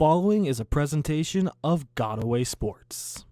following is a presentation of Godaway Sports.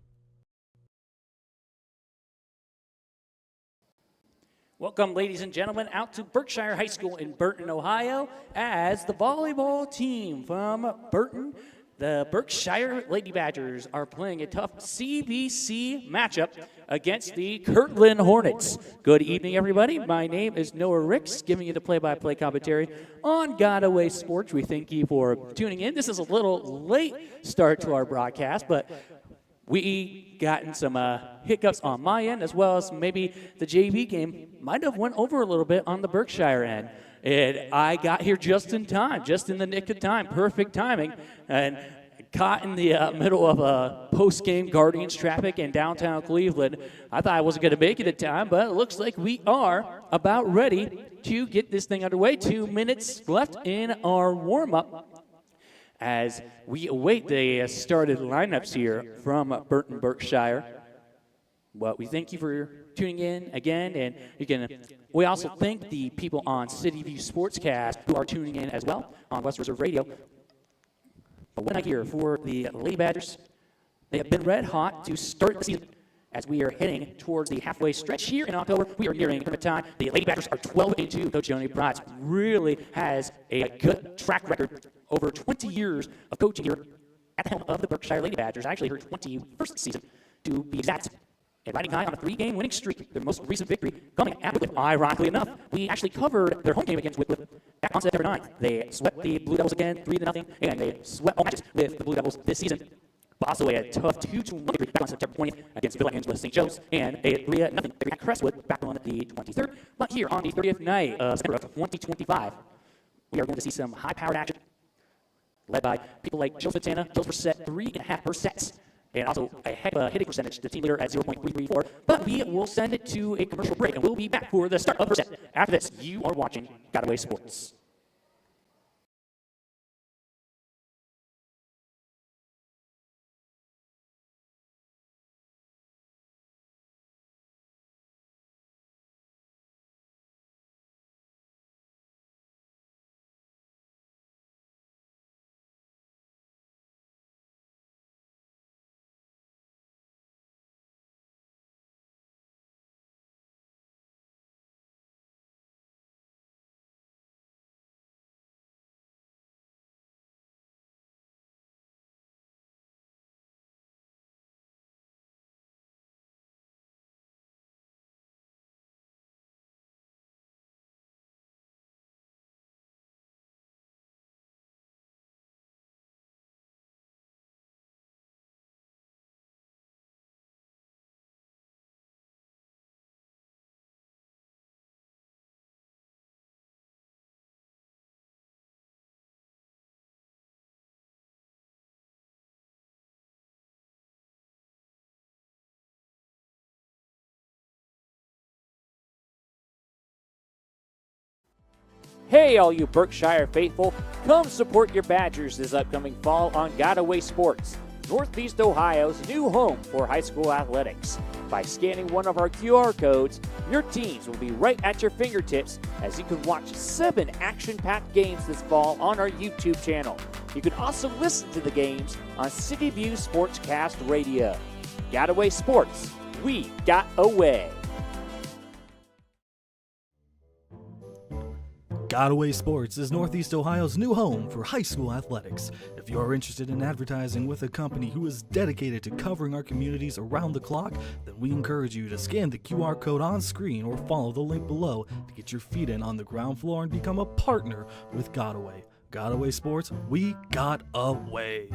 Welcome, ladies and gentlemen, out to Berkshire High School in Burton, Ohio, as the volleyball team from Burton, the Berkshire Lady Badgers, are playing a tough CBC matchup against the Kirtland Hornets. Good evening, everybody. My name is Noah Ricks, giving you the play-by-play commentary on Godaway Sports. We thank you for tuning in. This is a little late start to our broadcast, but we gotten some hiccups on my end, as well as maybe the JV game might have went over a little bit on the Berkshire end. And I got here just in time, just in the nick of time, perfect timing, and caught in the middle of post-game Guardians traffic in downtown Cleveland. I thought I wasn't going to make it in time, but it looks like we are about ready to get this thing underway. 2 minutes left in our warm-up as we await the started lineups here from Burton Berkshire. Well, we thank you for tuning in again, and we also thank the people on City View Sportscast who are tuning in as well on West Reserve Radio. But what I hear for the Lady Badgers, they have been red hot to start the season. As we are heading towards the halfway stretch here in October, we are nearing tournament time. The Lady Badgers are 12-2. Coach Joni Price really has a good track record over 20 years of coaching here at the helm of the Berkshire Lady Badgers. Actually, her 21st season, to be exact. And riding high on a 3-game winning streak, their most recent victory coming after with, ironically enough, we actually covered their home game against Whitworth back on September 9th. They swept the Blue Devils again, 3-0, and they swept all matches with the Blue Devils this season. But also a tough 2-1 victory back on September 20th against Villa Angela St. Joe's, and a 3-0 victory at Crestwood back on the 23rd. But here on the 30th night of September of 2025, we are going to see some high-powered action led by people like Joe Santana, Joe's per set, 3.5 sets. And also a heck of a hitting percentage, the team leader at 0.334. But we will send it to a commercial break, and we'll be back for the start of the set. After this, you are watching Godaway Sports. Hey, all you Berkshire faithful, come support your Badgers this upcoming fall on Godaway Sports, Northeast Ohio's new home for high school athletics. By scanning one of our QR codes, your teams will be right at your fingertips as you can watch 7 action-packed games this fall on our YouTube channel. You can also listen to the games on City View Sportscast Radio. Godaway Sports, we got away. Godaway Sports is Northeast Ohio's new home for high school athletics. If you are interested in advertising with a company who is dedicated to covering our communities around the clock, then we encourage you to scan the QR code on screen or follow the link below to get your feet in on the ground floor and become a partner with Godaway. Godaway Sports, we got away.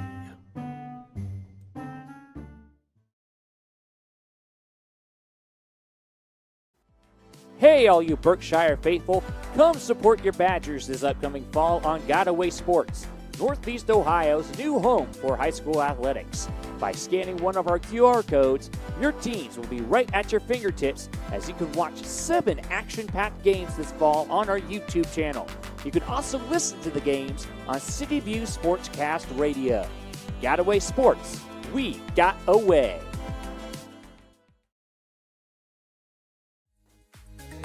Hey, all you Berkshire faithful, come support your Badgers this upcoming fall on Godaway Sports, Northeast Ohio's new home for high school athletics. By scanning one of our QR codes, your teams will be right at your fingertips as you can watch 7 action-packed games this fall on our YouTube channel. You can also listen to the games on City View Sportscast Radio. Godaway Sports, we got away.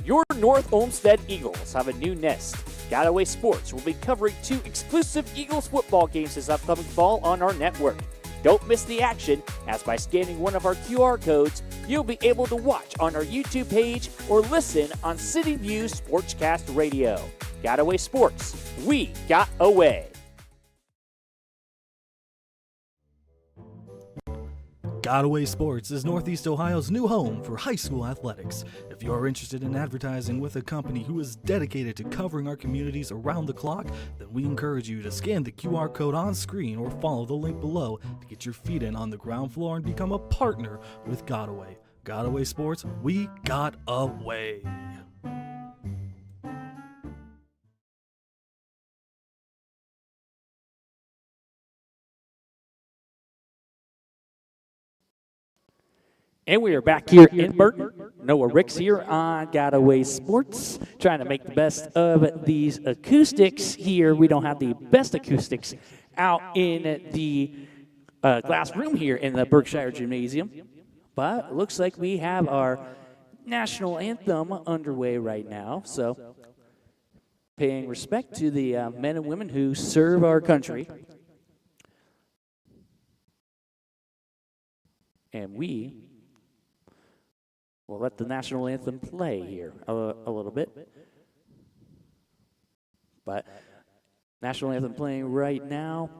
Your North Olmsted Eagles have a new nest. Gotaway Sports will be covering 2 exclusive Eagles football games this upcoming fall on our network. Don't miss the action, as by scanning one of our QR codes, you'll be able to watch on our YouTube page or listen on City View Sportscast Radio. Gotaway Sports, we got away. Gotaway Sports is Northeast Ohio's new home for high school athletics. If you're interested in advertising with a company who is dedicated to covering our communities around the clock, then we encourage you to scan the QR code on screen or follow the link below to get your feet in on the ground floor and become a partner with Gotaway. Gotaway Sports, we got away. And we are back here in Burton. Noah Ricks here on Gotaway Sports, trying to make the best of these acoustics here. We don't have the best acoustics out in the glass room here in the Berkshire Gymnasium, but it looks like we have our national anthem underway right now. So, paying respect to the men and women who serve our country. And we we'll let the national anthem play here a little bit. But national anthem playing right now.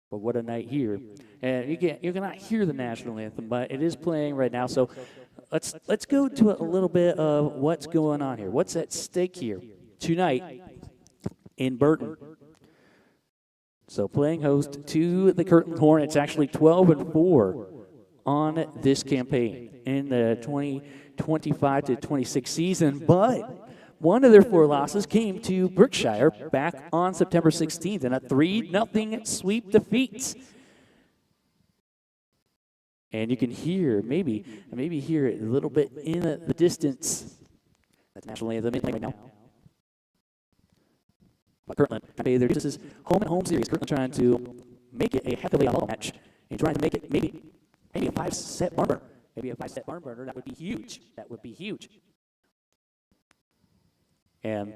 But what a night here. And you cannot hear the national anthem, but it is playing right now. So let's go to a little bit of what's going on here. What's at stake here tonight in Burton. So playing host to the Kirtland Hornets, actually 12-4 on this campaign in the 2025-26 season. But one of their 4 losses came to Berkshire back on September 16th in a 3-0 sweep defeat. And you can hear, maybe hear it a little bit in the distance. That's national anthem right now. But Kirtland, this is home and home series. Kirtland trying to make it a heck of a ball match and trying to make it maybe a 5-set barn burner. Maybe a 5-set barn burner. That would be huge. That would be huge. And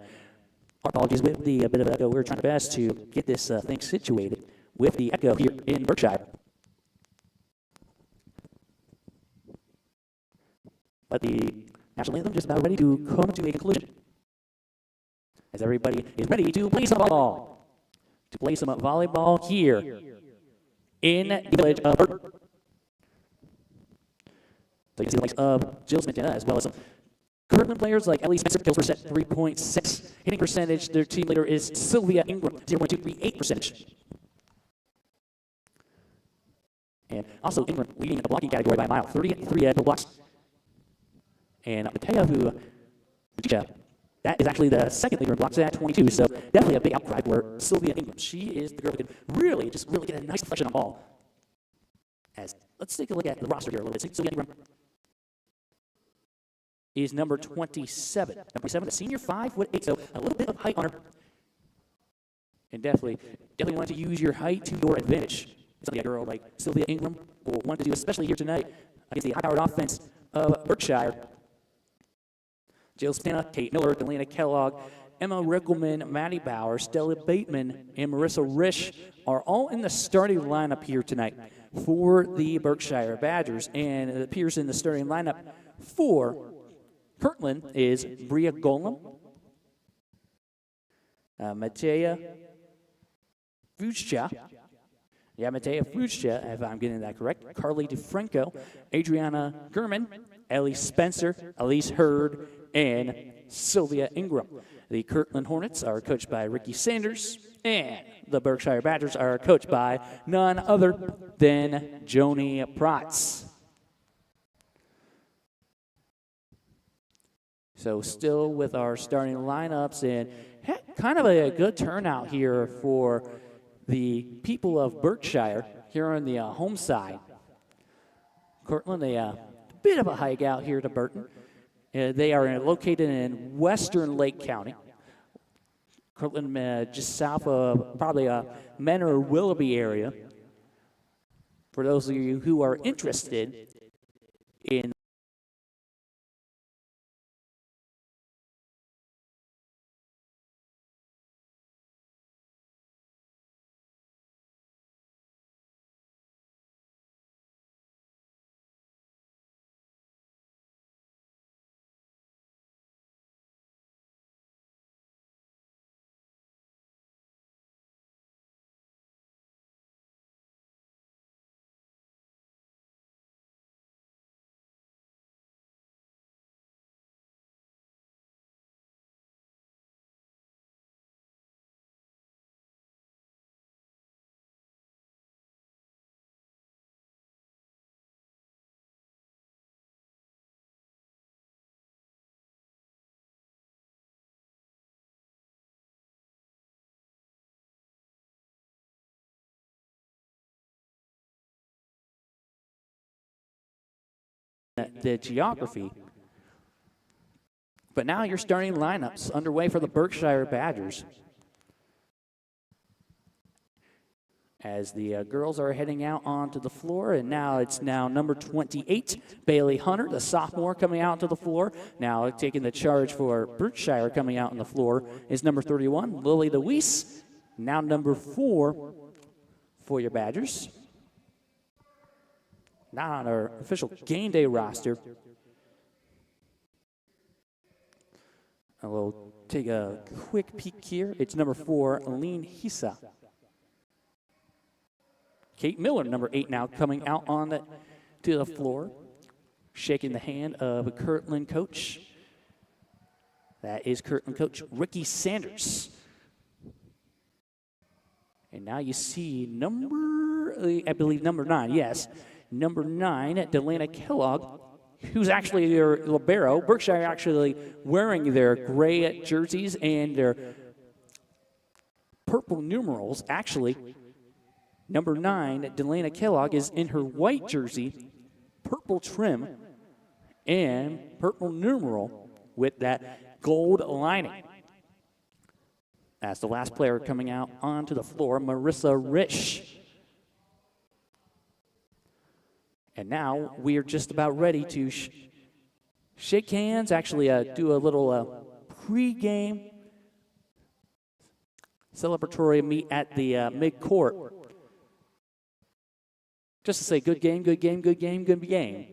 our apologies with the bit of echo. We're trying our best to get this thing situated with the echo here in Berkshire. But the national anthem just about ready to come to a conclusion, as everybody is ready to play some volleyball. To play some volleyball here in the village of Burton. So you can see the likes of Jill Smith as well as some Kirtland players like Ellie Spencer, kills percent 3.6. Hitting percentage, their team leader is Sylvia Ingram, 0.238 percentage. And also Ingram leading in the blocking category by a mile, 33 blocks. And Matea, who that is actually the second leader in blocks at 22, so definitely a big outcry for Sylvia Ingram. She is the girl who can really get a nice deflection on the ball. As let's take a look at the roster here a little bit. Sylvia Ingram is number 27. Number 7, a senior, 5'8", so a little bit of height on her. And definitely want to use your height to your advantage. Something a girl like Sylvia Ingram will want to do, especially here tonight against the high-powered offense of Berkshire. Jill Stana, Kate Miller, Delana Kellogg, Emma Rickelman, Maddie Bauer, Stella Bateman, and Marissa Risch are all in the starting lineup here tonight for the Berkshire Badgers. And it appears in the starting lineup for Kirtland is Bria Golem, Matea Fuchsia, if I'm getting that correct, Carly DeFranco, Adriana Gurman, Ellie Spencer, Elise Hurd, and Sylvia Ingram. The Kirtland Hornets are coached by Ricky Sanders, and the Berkshire Badgers are coached by none other than Joni Protz. So still with our starting lineups, and kind of a good turnout here for the people of Berkshire here on the home side. Kirtland, a bit of a hike out here to Burton. They are located in western Lake County. Kirtland, just south of probably Menor Willoughby area. For those of you who are interested in the geography. But now your starting lineups underway for the Berkshire Badgers. As the girls are heading out onto the floor, and now it's number 28, Bailey Hunter, the sophomore, coming out to the floor. Now taking the charge for Berkshire coming out on the floor is number 31, Lily Deweese. Now number 4 for your Badgers. Not on our official game day roster. And we'll take a quick peek here. It's number 4, Aline Hisa. Kate Miller, number 8, now coming out to the floor, shaking the hand of a Kirtland coach. That is Kirtland coach Ricky Sanders. And now you see number 9, yes. Number 9, Delana Kellogg, who's actually their libero. Berkshire actually wearing their gray jerseys and their purple numerals. Actually, number 9, Delana Kellogg, is in her white jersey, purple trim, and purple numeral with that gold lining. That's the last player coming out onto the floor, Marissa Rich. And now we are just about ready to shake hands, actually do a little pre-game celebratory meet at the mid-court. Just to say, good game, good game, good game, good game.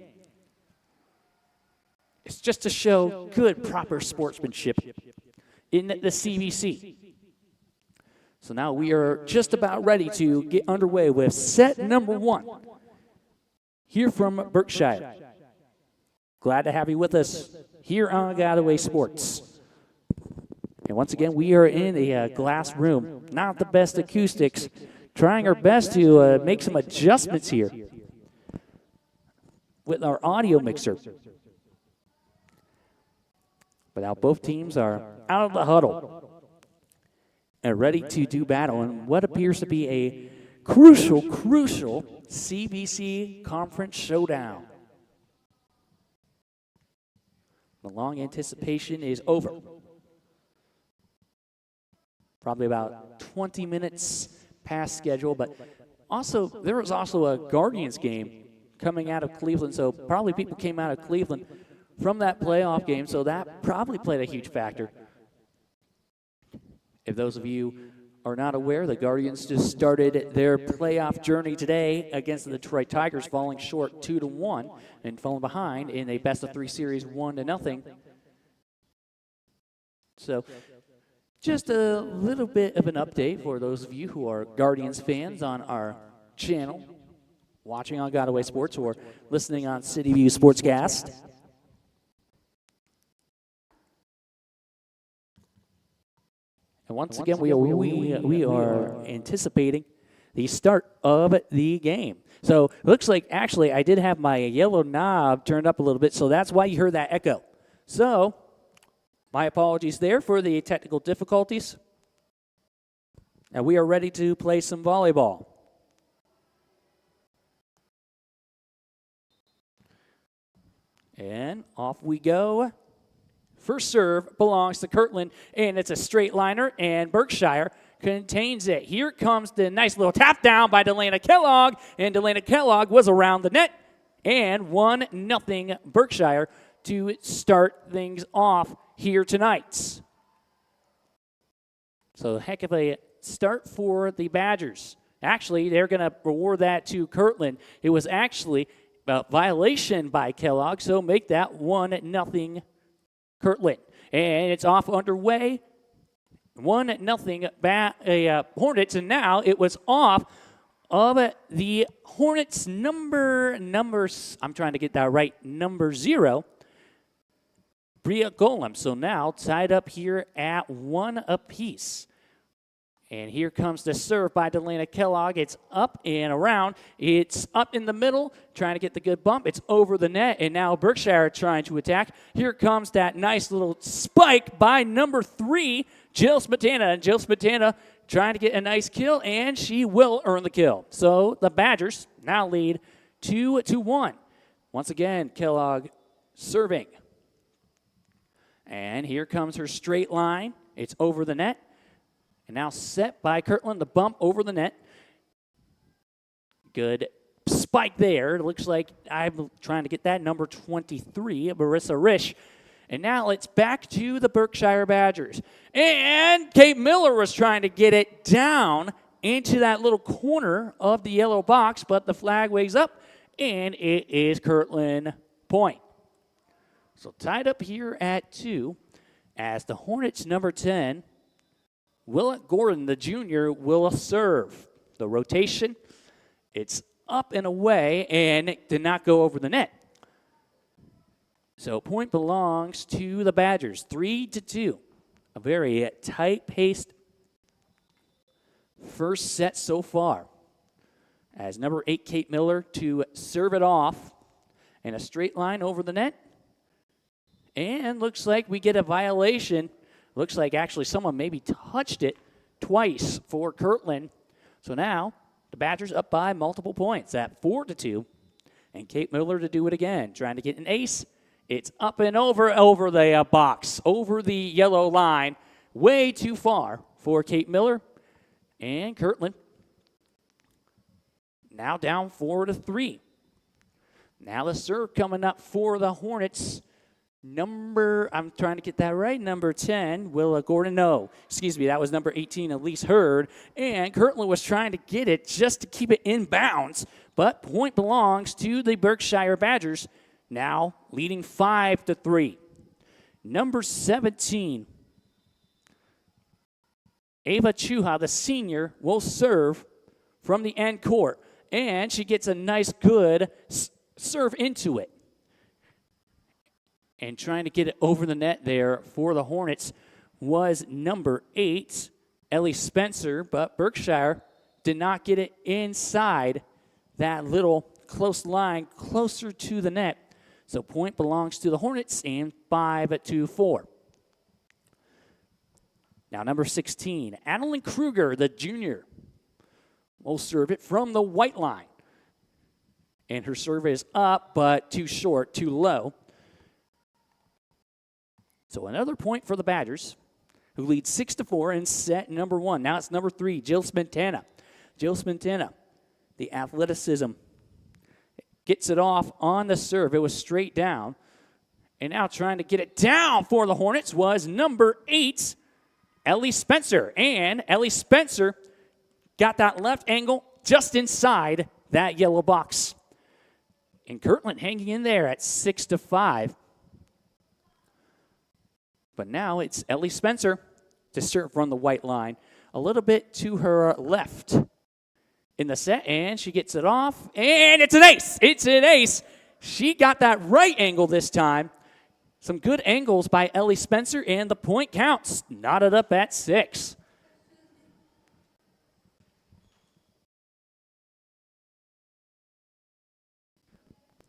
It's just to show good, proper sportsmanship in the CBC. So now we are just about ready to get underway with set number 1 here from Berkshire. Glad to have you with us here on Godaway Sports. And once again, we are in a glass room, not the best acoustics, trying our best to make some adjustments here with our audio mixer. But now both teams are out of the huddle and ready to do battle in what appears to be a crucial CBC conference showdown. The long anticipation is over. Probably about 20 minutes past schedule, but also there was also a Guardians game coming out of Cleveland, so probably people came out of Cleveland from that playoff game, so that probably played a huge factor. If those of you are not aware, the Guardians just started their playoff journey today against the Detroit Tigers, falling short 2-1 and falling behind in a best-of-3 series 1-0. So just a little bit of an update for those of you who are Guardians fans on our channel, watching on Godaway Sports or listening on City View Sportscast. And once again, we are anticipating the start of the game. So it looks like actually I did have my yellow knob turned up a little bit, so that's why you heard that echo. So my apologies there for the technical difficulties. And we are ready to play some volleyball. And off we go. First serve belongs to Kirtland, and it's a straight liner, and Berkshire contains it. Here comes the nice little tap down by Delana Kellogg, and Delana Kellogg was around the net, and 1-0 Berkshire to start things off here tonight. So a heck of a start for the Badgers. Actually, they're going to reward that to Kirtland. It was actually a violation by Kellogg, so make that 1-0 Kirtland. And it's off underway. 1-0 Hornets, and now it was off of the Hornets numbers. I'm trying to get that right. Number 0, Bria Golem. So now tied up here at 1 apiece. And here comes the serve by Delana Kellogg. It's up and around. It's up in the middle, trying to get the good bump. It's over the net, and now Berkshire trying to attack. Here comes that nice little spike by number 3, Jill Smetana. And Jill Smetana trying to get a nice kill, and she will earn the kill. So the Badgers now lead 2-1. Once again, Kellogg serving. And here comes her straight line. It's over the net. And now set by Kirtland, the bump over the net. Good spike there. It looks like I'm trying to get that number 23, Marissa Risch. And now it's back to the Berkshire Badgers. And Kate Miller was trying to get it down into that little corner of the yellow box, but the flag waves up, and it is Kirtland point. So tied up here at 2 as the Hornets number 10, Willett Gordon, the junior, will serve. The rotation, it's up and away, and it did not go over the net. So point belongs to the Badgers, 3-2. A very tight-paced first set so far. As number 8, Kate Miller, to serve it off in a straight line over the net. And looks like we get a violation. Looks like actually someone maybe touched it twice for Kirtland. So now the Badgers up by multiple points at 4-2. And Kate Miller to do it again, trying to get an ace. It's up and over the box, over the yellow line. Way too far for Kate Miller. And Kirtland now down 4-3. Now the serve coming up for the Hornets. I'm trying to get that right, number 10, Willa Gordon. No, excuse me, that was number 18, Elise Hurd. And Kirtland was trying to get it just to keep it in bounds. But point belongs to the Berkshire Badgers, now leading 5-3. Number 17, Ava Chuha, the senior, will serve from the end court. And she gets a nice, good serve into it. And trying to get it over the net there for the Hornets was number 8, Ellie Spencer. But Berkshire did not get it inside that little close line closer to the net. So point belongs to the Hornets and 5-4. Now number 16, Adeline Kruger, the junior, will serve it from the white line. And her serve is up, but too short, too low. So another point for the Badgers, who lead 6-4 in set number 1. Now it's number 3, Jill Spintana. Jill Spintana, the athleticism, gets it off on the serve. It was straight down. And now trying to get it down for the Hornets was number 8, Ellie Spencer. And Ellie Spencer got that left angle just inside that yellow box. And Kirtland hanging in there at 6-5. But now it's Ellie Spencer to serve from the white line. A little bit to her left in the set, and she gets it off, and it's an ace. It's an ace. She got that right angle this time. Some good angles by Ellie Spencer, and the point counts. Knotted up at 6.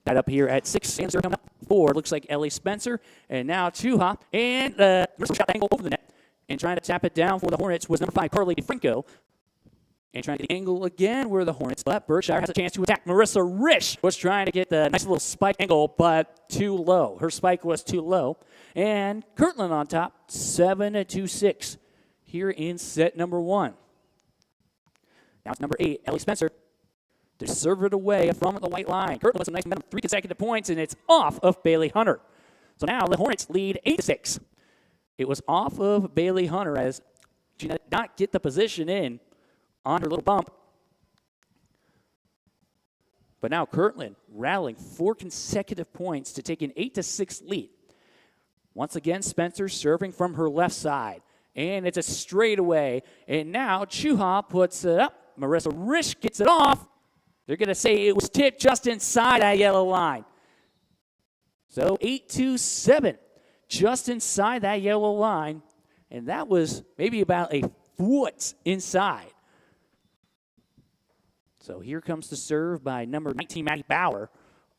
That up here at 6. Sam's coming up 4. Looks like Ellie Spencer. And now Chuha. And shot the angle over the net. And trying to tap it down for the Hornets was number 5, Carly DeFranco. And trying to get the angle again where the Hornets left. Berkshire has a chance to attack. Marissa Risch was trying to get the nice little spike angle, but too low. Her spike was too low. And Kirtland on top, 7-6 here in set number 1. Now it's number 8, Ellie Spencer. To serve it away from the white line. Kirtland with some nice momentum, 3 consecutive points, and it's off of Bailey Hunter. So now the Hornets lead 8-6. It was off of Bailey Hunter as she did not get the position in on her little bump. But now Kirtland rallying 4 consecutive points to take an 8-6 lead. Once again, Spencer serving from her left side. And it's a straightaway. And now Chuha puts it up. Marissa Risch gets it off. They're going to say it was tipped just inside that yellow line. So 8-7, just inside that yellow line. And that was maybe about a foot inside. So here comes the serve by number 19, Maddie Bauer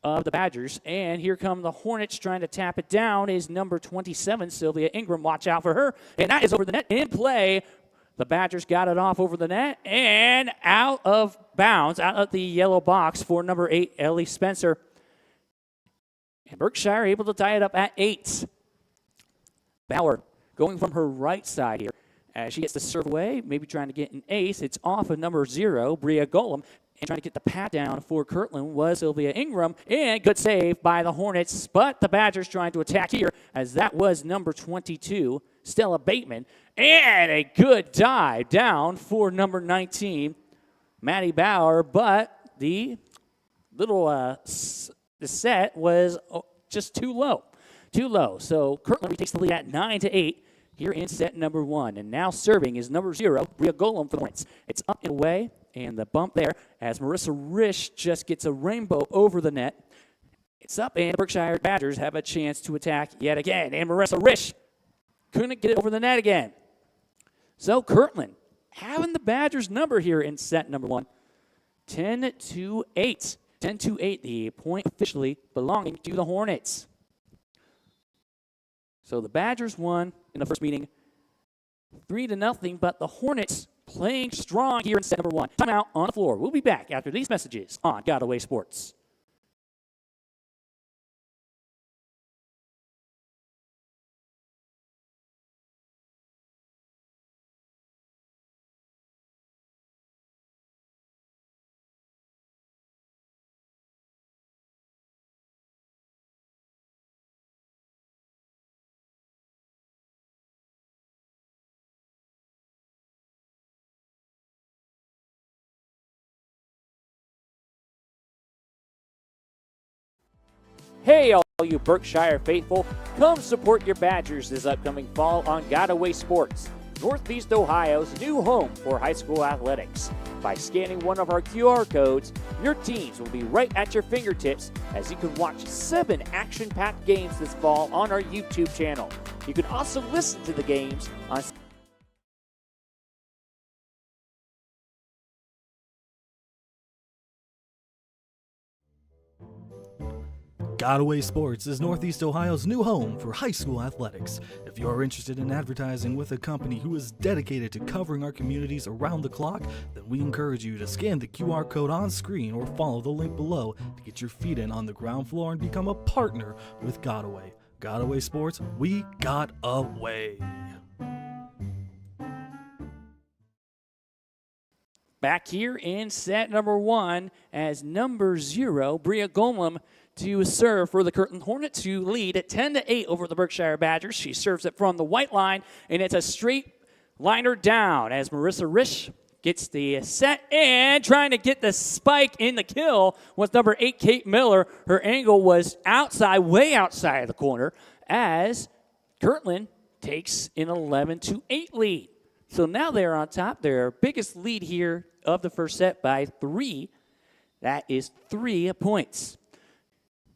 of the Badgers. And here come the Hornets trying to tap it down is number 27, Sylvia Ingram. Watch out for her. And that is over the net in play. The Badgers got it off over the net and out of bounds, out of the yellow box for number 8, Ellie Spencer. Berkshire able to tie it up at 8. Bauer going from her right side here as she gets the serve away, maybe trying to get an ace. It's off of number 0, Bria Golem. And trying to get the pat down for Kirtland was Sylvia Ingram. And good save by the Hornets, but the Badgers trying to attack here as that was number 22, Stella Bateman. And a good dive down for number 19, Maddie Bauer, but the little the set was just too low. So Kirtland takes the lead at 9-8 here in set number 1. And now serving is number 0, Bria Golem for the Hornets. It's up and away, and the bump there as Marissa Risch just gets a rainbow over the net. It's up, and the Berkshire Badgers have a chance to attack yet again. And Marissa Risch couldn't get it over the net again. So Kirtland having the Badgers number here in set number 1. 10-8. 10-8, the point officially belonging to the Hornets. So the Badgers won in the first meeting 3-0, but the Hornets playing strong here in set number 1. Timeout on the floor. We'll be back after these messages on Godaway Sports. Hey, all you Berkshire faithful, come support your Badgers this upcoming fall on Godaway Sports, Northeast Ohio's new home for high school athletics. By scanning one of our QR codes, your teams will be right at your fingertips as you can watch 7 action-packed games this fall on our YouTube channel. You can also listen to the games on Godaway Sports is Northeast Ohio's new home for high school athletics. If you are interested in advertising with a company who is dedicated to covering our communities around the clock, then we encourage you to scan the QR code on screen or follow the link below to get your feet in on the ground floor and become a partner with Godaway. Godaway Sports, we got away. Back here in set number 1 as number 0, Bria Golem, to serve for the Kirtland Hornets, who lead at 10-8 over the Berkshire Badgers. She serves it from the white line, and it's a straight liner down as Marissa Risch gets the set and trying to get the spike in the kill was number 8, Kate Miller. Her angle was outside, way outside of the corner, as Kirtland takes an 11-8 lead. So now they're on top. Their biggest lead here of the first set by 3. That is 3 points.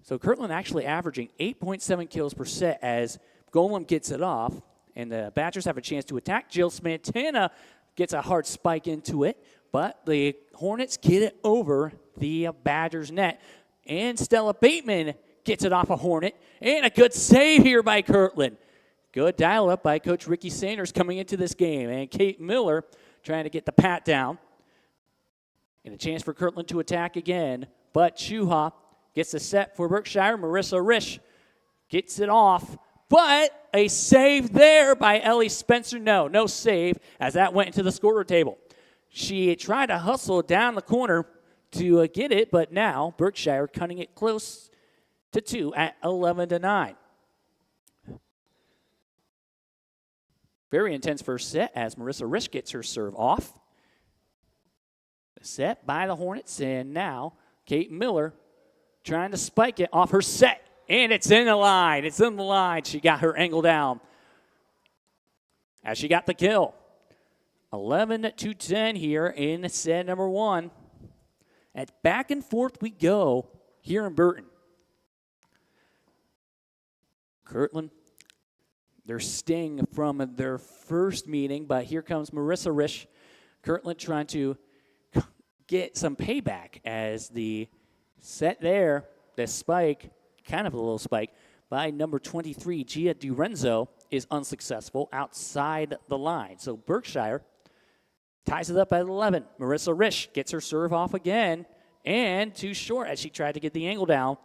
So Kirtland actually averaging 8.7 kills per set as Golem gets it off, and the Badgers have a chance to attack. Jill Smantana gets a hard spike into it, but the Hornets get it over the Badgers net, and Stella Bateman gets it off a Hornet, and a good save here by Kirtland. Good dial-up by Coach Ricky Sanders coming into this game, and Kate Miller trying to get the pat down. And a chance for Kirtland to attack again, but Chuha gets the set for Berkshire. Marissa Risch gets it off, but a save there by Ellie Spencer. No save as that went into the scorer table. She tried to hustle down the corner to get it, but now Berkshire cutting it close to 2 at 11-9. Very intense first set as Marissa Risch gets her serve off. Set by the Hornets, and now Kate Miller trying to spike it off her set, and it's in the line. It's in the line. She got her angle down as she got the kill. 11-10 here in set number 1. And back and forth we go here in Burton. Kirtland, their sting from their first meeting, but here comes Marissa Risch. Kirtland trying to get some payback as the set there, the spike, kind of a little spike, by number 23, Gia DiRenzo, is unsuccessful outside the line. So Berkshire ties it up at 11. Marissa Risch gets her serve off again, and too short as she tried to get the angle down.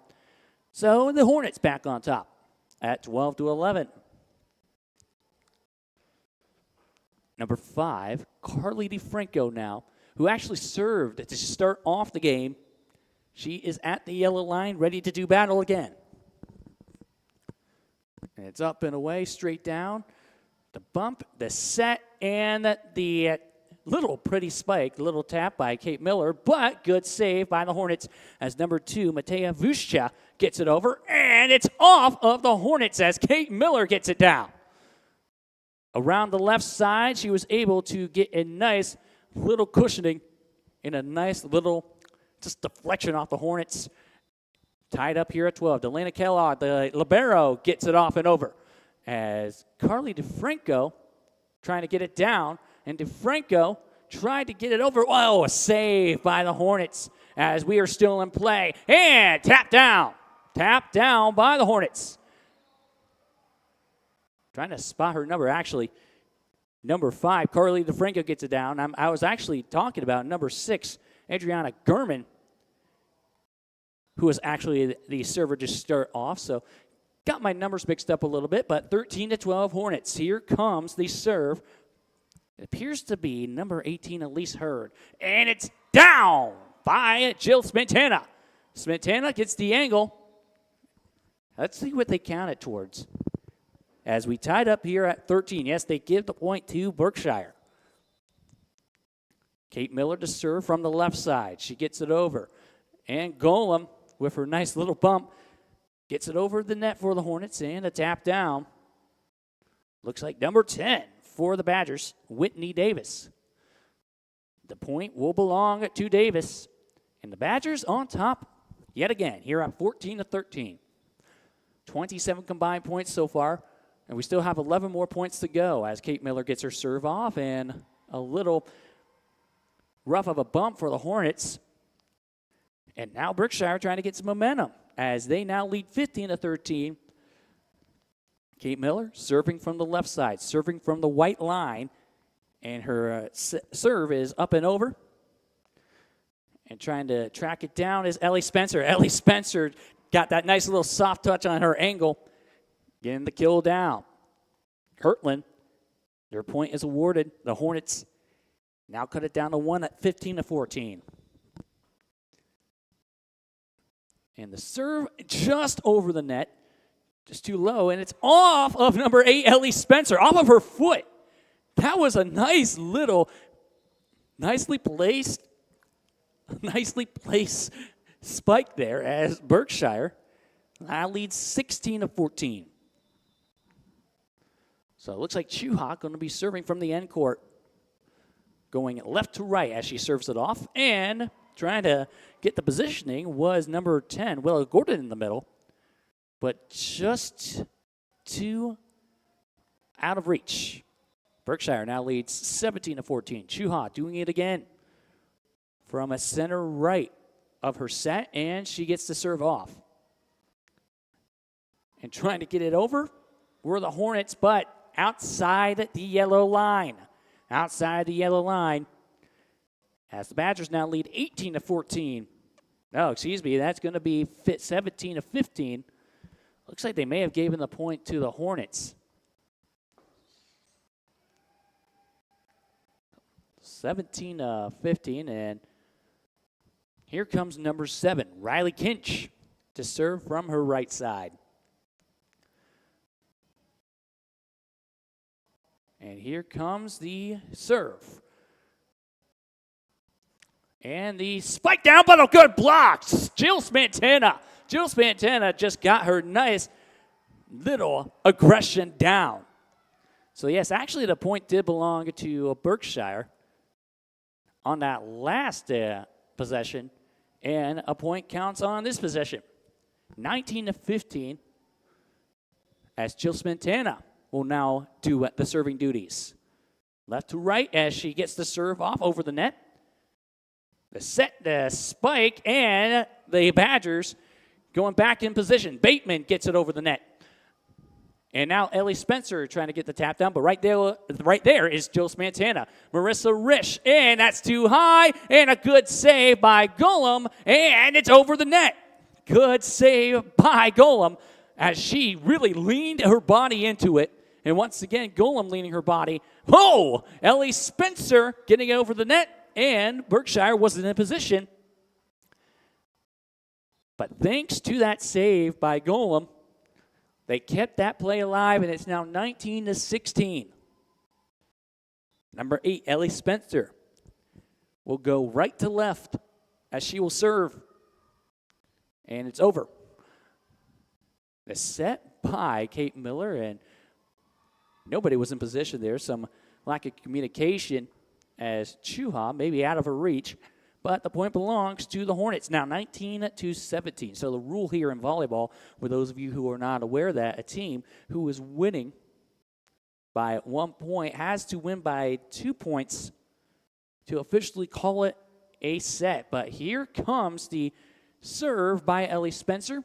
So the Hornets back on top at 12-11. Number 5, Carly DeFranco now, who actually served to start off the game. She is at the yellow line, ready to do battle again. And it's up and away, straight down. The bump, the set, and the little pretty spike, little tap by Kate Miller, but good save by the Hornets as number 2, Matea Vushcha, gets it over, and it's off of the Hornets as Kate Miller gets it down. Around the left side, she was able to get a nice little cushioning and a nice little just deflection off the Hornets. Tied up here at 12. Delana Kellogg, the libero, gets it off and over as Carly DeFranco trying to get it down, and DeFranco tried to get it over. Whoa, a save by the Hornets as we are still in play. And tap down. Tap down by the Hornets. Trying to spot her number, actually. Number 5, Carly DeFranco gets it down. I was actually talking about number 6, Adriana Gurman, who was actually the server to start off. So got my numbers mixed up a little bit, but 13-12 Hornets. Here comes the serve. It appears to be number 18, Elise Hurd. And it's down by Jill Smintana. Smintana gets the angle. Let's see what they count it towards. As we tied up here at 13. Yes, they give the point to Berkshire. Kate Miller to serve from the left side. She gets it over. And Golem, with her nice little bump, gets it over the net for the Hornets, and a tap down. Looks like number 10 for the Badgers, Whitney Davis. The point will belong to Davis. And the Badgers on top yet again here at 14-13. 27 combined points so far, and we still have 11 more points to go as Kate Miller gets her serve off, and a little rough of a bump for the Hornets. And now Berkshire trying to get some momentum as they now lead 15-13. Kate Miller serving from the left side, serving from the white line, and her serve is up and over. And trying to track it down is Ellie Spencer. Ellie Spencer got that nice little soft touch on her angle, getting the kill down. Kirtland, their point is awarded. The Hornets now cut it down to 1 at 15-14. And the serve just over the net, just too low, and it's off of number 8, Ellie Spencer, off of her foot. That was a nice little, nicely placed spike there as Berkshire now leads 16-14. So it looks like Chuhak going to be serving from the end court, going left to right as she serves it off, and trying to get the positioning was number 10, Willow Gordon in the middle, but just too out of reach. Berkshire now leads 17-14. Chuha doing it again from a center right of her set, and she gets to serve off. And trying to get it over were the Hornets, but outside the yellow line. Outside the yellow line. As the Badgers now lead 18-14. Oh, excuse me, that's going to be 17-15. Looks like they may have given the point to the Hornets. 17-15, and here comes number 7, Riley Kinch, to serve from her right side. And here comes the serve. And the spike down, but a good block. Jill Spantana. Jill Spantana just got her nice little aggression down. So, yes, actually the point did belong to Berkshire on that last possession. And a point counts on this possession. 19-15 as Jill Spantana will now do the serving duties. Left to right as she gets the serve off over the net. The set, the spike, and the Badgers going back in position. Bateman gets it over the net. And now Ellie Spencer trying to get the tap down, but right there is Jill Spantana. Marissa Risch, and that's too high, and a good save by Golem, and it's over the net. good save by Golem as she really leaned her body into it. And once again, Golem leaning her body. Oh, Ellie Spencer getting it over the net, and Berkshire wasn't in position. But thanks to that save by Golem, they kept that play alive, and it's now 19-16. Number 8, Ellie Spencer, will go right to left as she will serve. And it's over. The set by Kate Miller, and nobody was in position there. Some lack of communication as Chuha may be out of her reach. But the point belongs to the Hornets, now 19-17. So the rule here in volleyball, for those of you who are not aware that a team who is winning by 1 point has to win by 2 points to officially call it a set. But here comes the serve by Ellie Spencer.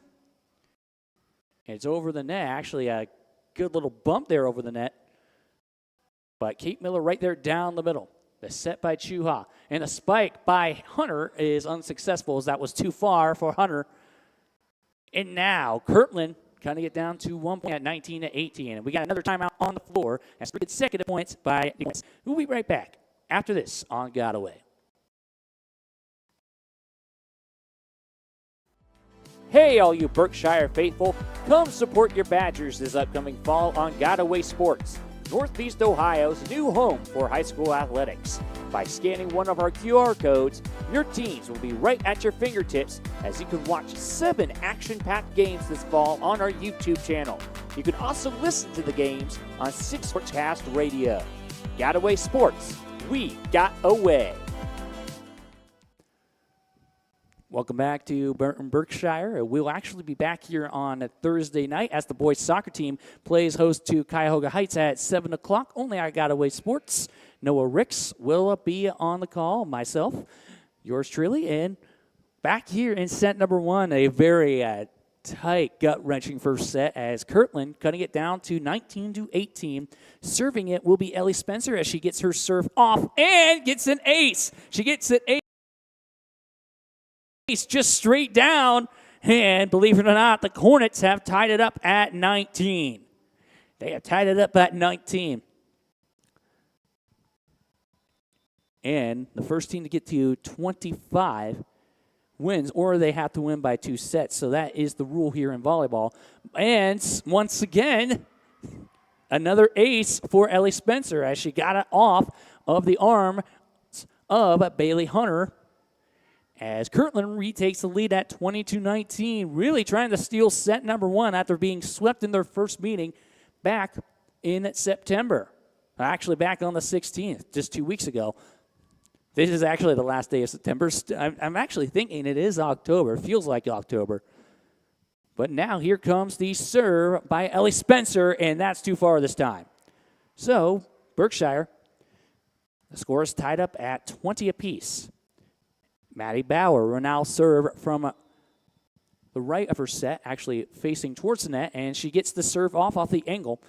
It's over the net. Actually, a good little bump there over the net. But Kate Miller right there down the middle. The set by Chuha. And the spike by Hunter is unsuccessful as that was too far for Hunter. And now Kirtland cutting it down to 1 point at 19-18. And we got another timeout on the floor. That's 3 consecutive points by the Hornets. We'll be right back after this on Got Away. Hey, all you Berkshire faithful. Come support your Badgers this upcoming fall on Got Away Sports, Northeast Ohio's new home for high school athletics. By scanning one of our QR codes, your teams will be right at your fingertips as you can watch 7 action-packed games this fall on our YouTube channel. You can also listen to the games on 6 Sportscast Radio. Got Away Sports, we got away. Welcome back to Burton Berkshire. We'll actually be back here on a Thursday night as the boys soccer team plays host to Cuyahoga Heights at 7 o'clock. Only I Got Away Sports. Noah Ricks will be on the call. Myself, yours truly, and back here in set number 1, a very tight, gut-wrenching first set as Kirtland cutting it down to 19-18. Serving it will be Ellie Spencer as she gets her serve off and gets an ace. She gets an ace. Just straight down, and believe it or not, the Hornets have tied it up at 19. They have tied it up at 19. And the first team to get to 25 wins, or they have to win by 2 sets. So that is the rule here in volleyball. And once again, another ace for Ellie Spencer as she got it off of the arm of Bailey Hunter. As Kirtland retakes the lead at 22-19, really trying to steal set number 1 after being swept in their first meeting back in September. Actually, back on the 16th, just 2 weeks ago. This is actually the last day of September. I'm actually thinking it is October. It feels like October. But now here comes the serve by Ellie Spencer, and that's too far this time. So, Berkshire, the score is tied up at 20 apiece. Maddie Bauer will now serve from the right of her set, actually facing towards the net, and she gets the serve off the angle.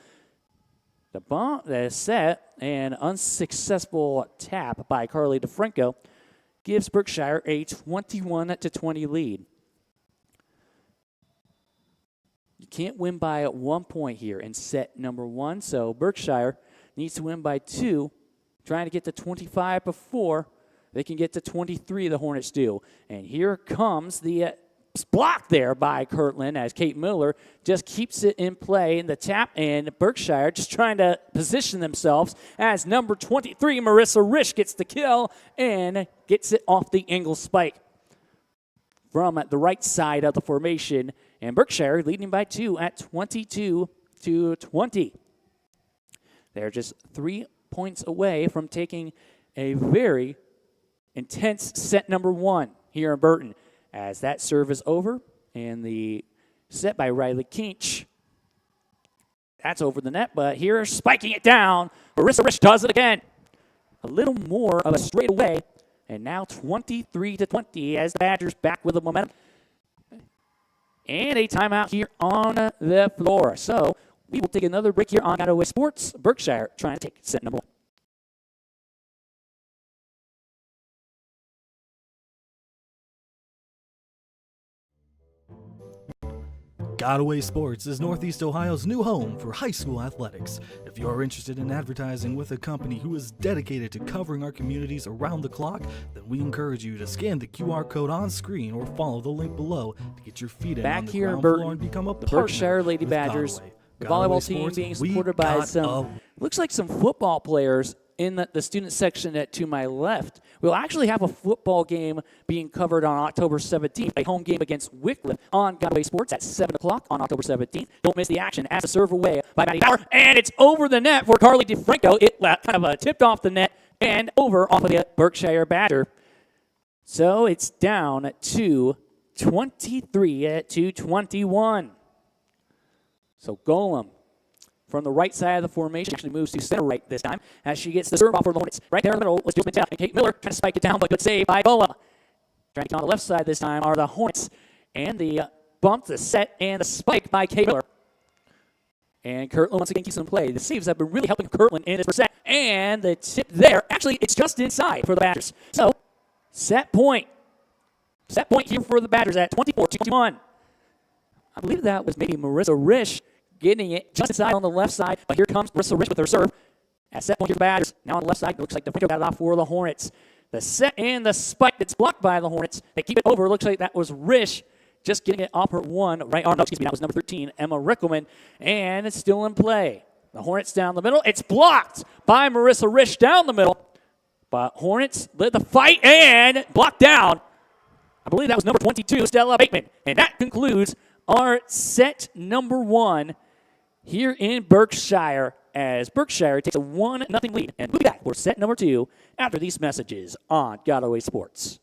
The set, and unsuccessful tap by Carly DeFranco gives Berkshire a 21-20 lead. You can't win by 1 point here in set number 1, so Berkshire needs to win by 2, trying to get to 25 before they can get to 23, the Hornets do. And here comes the block there by Kirtland as Kate Miller just keeps it in play in the tap, and Berkshire just trying to position themselves as number 23, Marissa Risch, gets the kill and gets it off the angle spike from the right side of the formation. And Berkshire leading by 2 at 22-20. They're just 3 points away from taking a very intense set number 1 here in Burton as that serve is over, and the set by Riley Kinch. That's over the net, but here spiking it down, Marissa Risch does it again. A little more of a straightaway, and now 23-20 as the Badgers back with the momentum. And a timeout here on the floor. So we will take another break here on Got Away Sports. Berkshire trying to take set number 1. Godaway Sports is Northeast Ohio's new home for high school athletics. If you are interested in advertising with a company who is dedicated to covering our communities around the clock, then we encourage you to scan the QR code on screen or follow the link below to get your feet in on the ground floor and become a partner. The Berkshire Lady Badgers, the volleyball team being supported by looks like some football players in the student section to my left. We'll actually have a football game being covered on October 17th, a home game against Wycliffe on Godaway Sports at 7 o'clock on October 17th. Don't miss the action as a serve away by Maddie Bauer, and it's over the net for Carly DeFranco. It kind of tipped off the net and over off of the Berkshire Badger. So it's down to 23-21. So Golem, from the right side of the formation, actually moves to center right this time as she gets the serve off for the Hornets. Right there in the middle was Jules Mintel and Kate Miller trying to spike it down, but good save by Bola. Trying to get on the left side this time are the Hornets. And the bump, the set, and the spike by Kate Miller. And Kirtland once again keeps in play. The saves have been really helping Kirtland in this set. And the tip there, actually, it's just inside for the Badgers. So, set point. Set point here for the Badgers at 24-21. I believe that was maybe Marissa Risch getting it just inside on the left side, but here comes Marissa Risch with her serve. At set point here for the Badgers. Now on the left side, it looks like the window got it off for the Hornets. The set and the spike that's blocked by the Hornets. They keep it over. Looks like that was Risch just getting it off her that was number 13, Emma Rickelman, and it's still in play. The Hornets down the middle. It's blocked by Marissa Risch down the middle, but Hornets led the fight and blocked down. I believe that was number 22, Stella Bateman, and that concludes our set number 1 here in Berkshire as Berkshire takes a 1-0 lead. And we'll be back for set number 2 after these messages on Godaway Sports.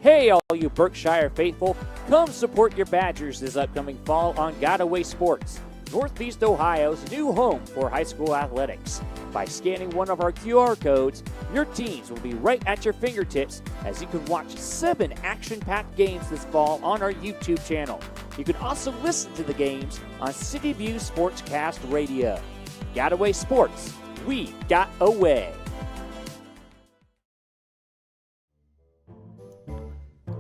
Hey, all you Berkshire faithful, come support your Badgers this upcoming fall on Godaway Sports, Northeast Ohio's new home for high school athletics. By scanning one of our QR codes, your teams will be right at your fingertips as you can watch 7 action-packed games this fall on our YouTube channel. You can also listen to the games on City View Sportscast Radio. Godaway Sports, we got away.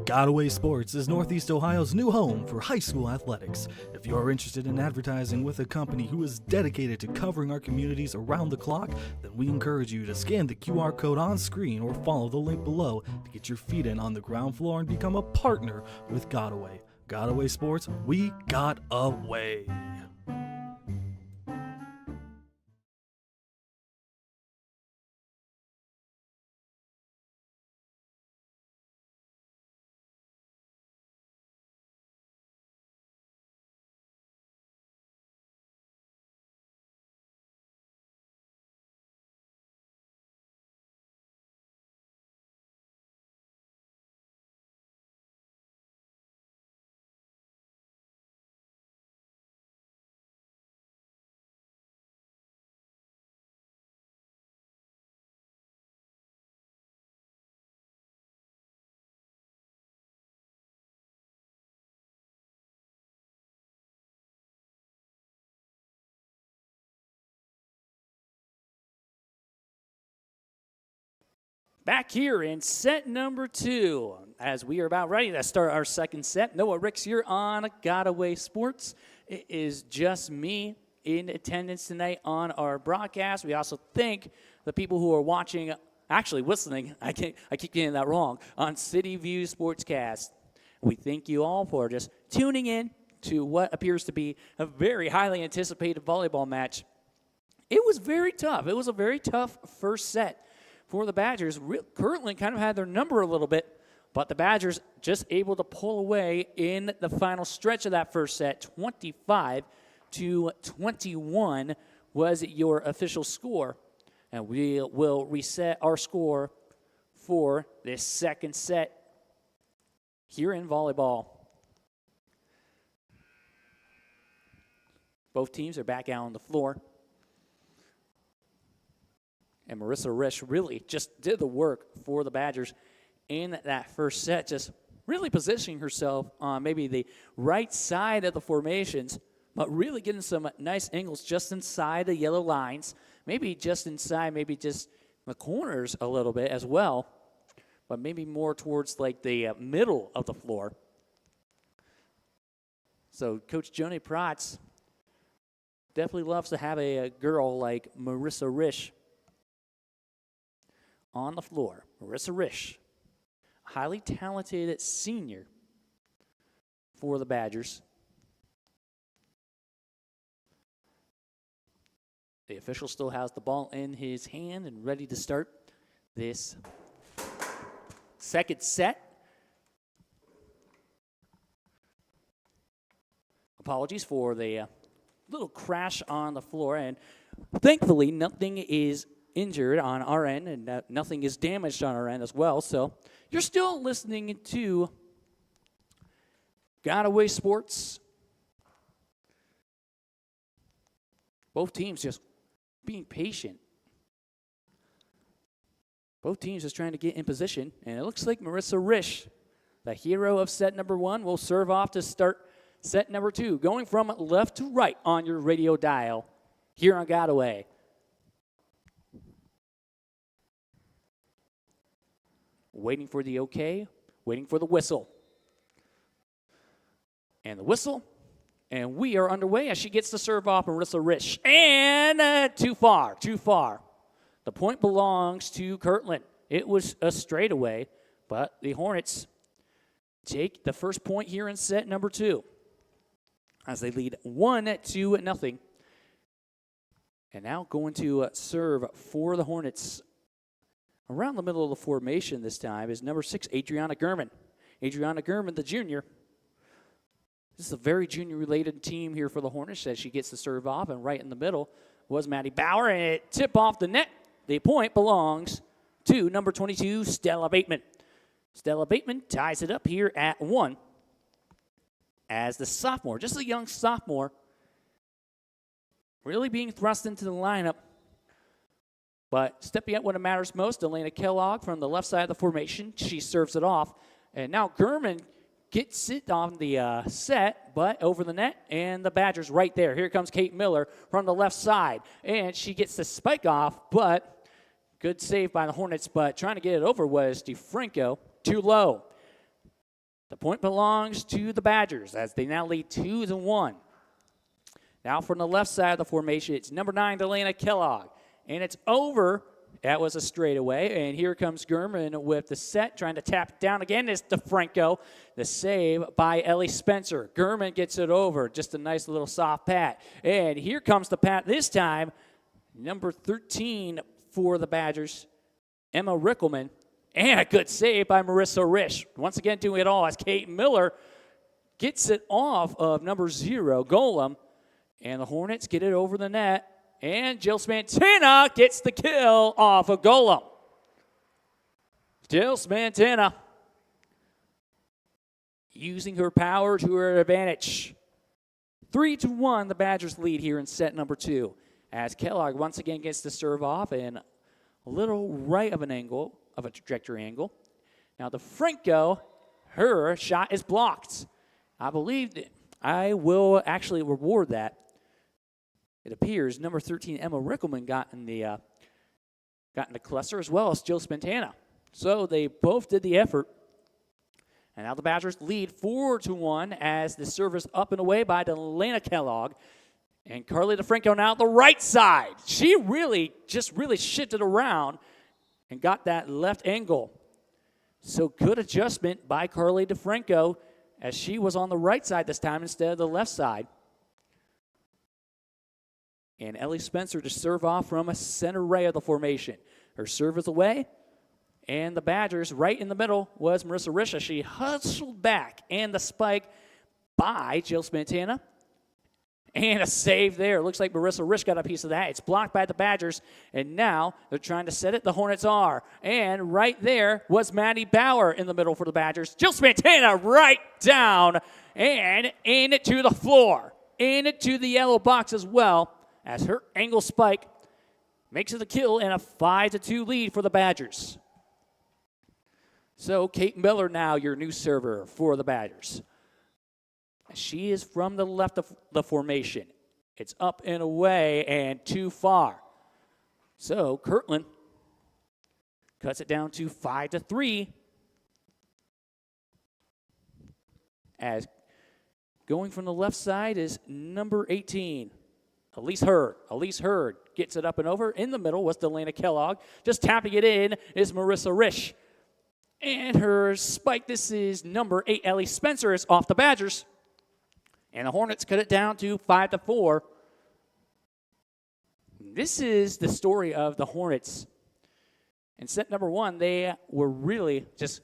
Godaway Sports is Northeast Ohio's new home for high school athletics. If you are interested in advertising with a company who is dedicated to covering our communities around the clock, then we encourage you to scan the QR code on screen or follow the link below to get your feet in on the ground floor and become a partner with Godaway. Godaway Sports, we got away. Back here in set number 2, as we are about ready to start our second set. Noah Ricks here on Godaway Sports. It is just me in attendance tonight on our broadcast. We also thank the people who are watching, actually listening, I keep getting that wrong, on City View Sportscast. We thank you all for just tuning in to what appears to be a very highly anticipated volleyball match. It was very tough. It was a very tough first set for the Badgers. Kirtland kind of had their number a little bit, but the Badgers just able to pull away in the final stretch of that first set. 25-21 was your official score. And we will reset our score for this second set here in volleyball. Both teams are back out on the floor. And Marissa Risch really just did the work for the Badgers in that first set, just really positioning herself on maybe the right side of the formations, but really getting some nice angles just inside the yellow lines, maybe just inside, maybe just the corners a little bit as well, but maybe more towards like the middle of the floor. So Coach Joni Protz definitely loves to have a girl like Marissa Risch on the floor. Marissa Risch, highly talented senior for the Badgers. The official still has the ball in his hand and ready to start this second set. Apologies for the little crash on the floor, and thankfully nothing is injured on our end, and nothing is damaged on our end as well. So you're still listening to Godaway Sports. Both teams just being patient. Both teams just trying to get in position, and it looks like Marissa Risch, the hero of set number one, will serve off to start set number two, going from left to right on your radio dial here on Godaway. Waiting for the okay, waiting for the whistle. And the whistle, and we are underway as she gets to serve off Marissa Risch. And too far. The point belongs to Kirtland. It was a straightaway, but the Hornets take the first point here in set number two as they lead 1-0. And now going to serve for the Hornets around the middle of the formation this time is number 6, Adriana Gurman. Adriana Gurman, the junior. This is a very junior-related team here for the Hornets as she gets to serve off, and right in the middle was Maddie Bauer, and it tip off the net. The point belongs to number 22, Stella Bateman. Stella Bateman ties it up here at 1 as the sophomore, just a young sophomore, really being thrust into the lineup. But stepping up when it matters most, Elena Kellogg from the left side of the formation. She serves it off. And now Gurman gets it on the set, but over the net, and the Badgers right there. Here comes Kate Miller from the left side. And she gets the spike off, but good save by the Hornets. But trying to get it over was DeFranco, too low. The point belongs to the Badgers as they now lead 2-1. Now from the left side of the formation, it's number 9, Elena Kellogg. And it's over. That was a straightaway. And here comes Gurman with the set, trying to tap it down again. It's DeFranco. The save by Ellie Spencer. Gurman gets it over. Just a nice little soft pat. And here comes the pat this time. Number 13 for the Badgers, Emma Rickelman. And a good save by Marissa Risch. Once again doing it all as Kate Miller gets it off of number 0, Golem. And the Hornets get it over the net. And Jill Spantana gets the kill off of Golem. Jill Spantana using her power to her advantage. 3-1, the Badgers lead here in set number 2. As Kellogg once again gets to serve off and a little right of an angle, of a trajectory angle. Now DeFranco, her shot is blocked. I believe that I will actually reward that. It appears number 13, Emma Rickelman, got in the cluster, as well as Jill Spantana. So they both did the effort. And now the Badgers lead 4-1 as the service up and away by Delana Kellogg. And Carly DeFranco now the right side. She really shifted around and got that left angle. So good adjustment by Carly DeFranco as she was on the right side this time instead of the left side. And Ellie Spencer to serve off from a center ray of the formation. Her serve is away. And the Badgers right in the middle was Marissa Risha. She hustled back and the spike by Jill Spantana. And a save there. Looks like Marissa Risch got a piece of that. It's blocked by the Badgers. And now they're trying to set it. The Hornets are. And right there was Maddie Bauer in the middle for the Badgers. Jill Spantana right down and in it to the floor. In it to the yellow box as well as her angle spike makes it a kill and a 5-2 lead for the Badgers. So Kate Miller now your new server for the Badgers. She is from the left of the formation. It's up and away and too far. So Kirtland cuts it down to 5-3. As going from the left side is number 18, Elise Hurd. Elise Hurd gets it up and over. In the middle was Delana Kellogg. Just tapping it in is Marissa Risch. And her spike, this is number 8, Ellie Spencer, is off the Badgers. And the Hornets cut it down to 5-4. This is the story of the Hornets. In set number 1, they were really just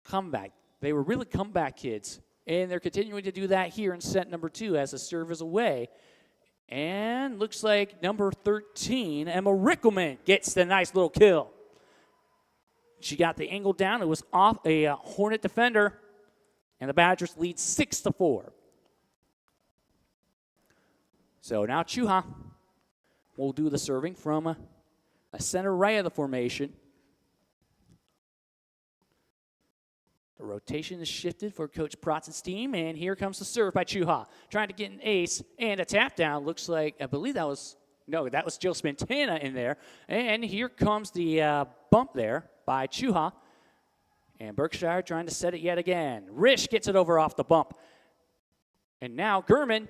comeback. They were really comeback kids. And they're continuing to do that here in set number 2 as the serve is away. And looks like number 13, Emma Rickelman, gets the nice little kill. She got the angle down. It was off a Hornet defender. And the Badgers lead 6-4. So now Chuha will do the serving from a center right of the formation. The rotation is shifted for Coach Protz's team, and here comes the serve by Chuha. Trying to get an ace and a tap down. Looks like, I believe that was Jill Spantana in there. And here comes the bump there by Chuha. And Berkshire trying to set it yet again. Risch gets it over off the bump. And now Gurman.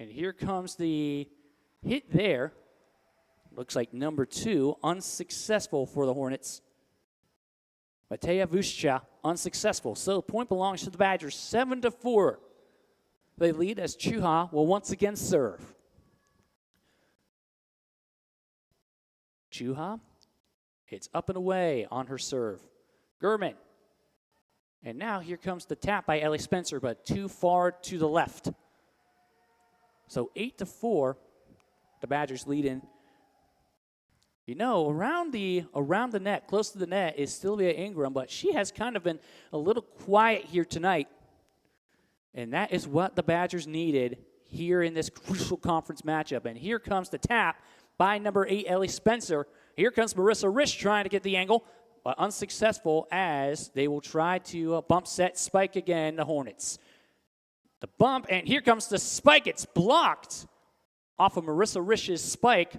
And here comes the hit there. Looks like number 2, unsuccessful for the Hornets. Matea Vušča, unsuccessful. So the point belongs to the Badgers, 7-4. They lead as Chuha will once again serve. Chuha, it's up and away on her serve. Gurman. And now here comes the tap by Ellie Spencer, but too far to the left. So 8-4, the Badgers lead in. You know, around the net, close to the net, is Sylvia Ingram, but she has kind of been a little quiet here tonight. And that is what the Badgers needed here in this crucial conference matchup. And here comes the tap by number 8, Ellie Spencer. Here comes Marissa Risch trying to get the angle, but unsuccessful as they will try to bump set spike again, the Hornets. The bump, and here comes the spike. It's blocked off of Marissa Risch's spike,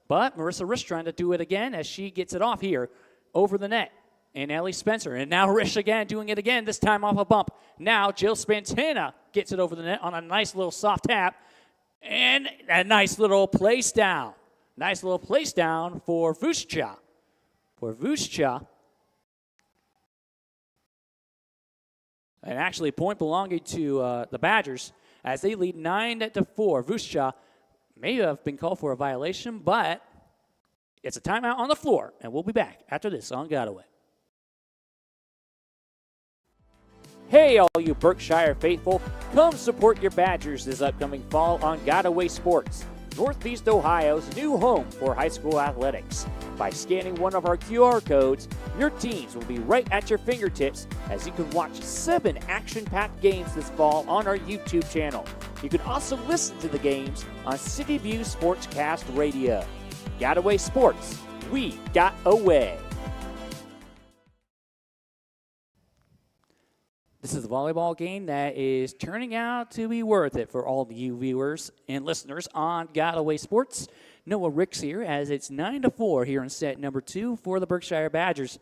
but Marissa Risch trying to do it again as she gets it off here over the net. And Ellie Spencer, and now Risch again doing it again, this time off a bump. Now Jill Spantana gets it over the net on a nice little soft tap, and a nice little place down. Nice little place down for Vušča. And actually, point belonging to the Badgers as they lead 9-4. Vušča may have been called for a violation, but it's a timeout on the floor, and we'll be back after this on Godaway. Hey, all you Berkshire faithful, come support your Badgers this upcoming fall on Godaway Sports, Northeast Ohio's new home for high school athletics. By scanning one of our QR codes, your teams will be right at your fingertips as you can watch 7 action-packed games this fall on our YouTube channel. You can also listen to the games on City View Sportscast Radio. Godaway Sports, we got away. This is a volleyball game that is turning out to be worth it for all of you viewers and listeners on Godaway Sports. Noah Ricks here as it's 9-4 here in set number 2 for the Berkshire Badgers.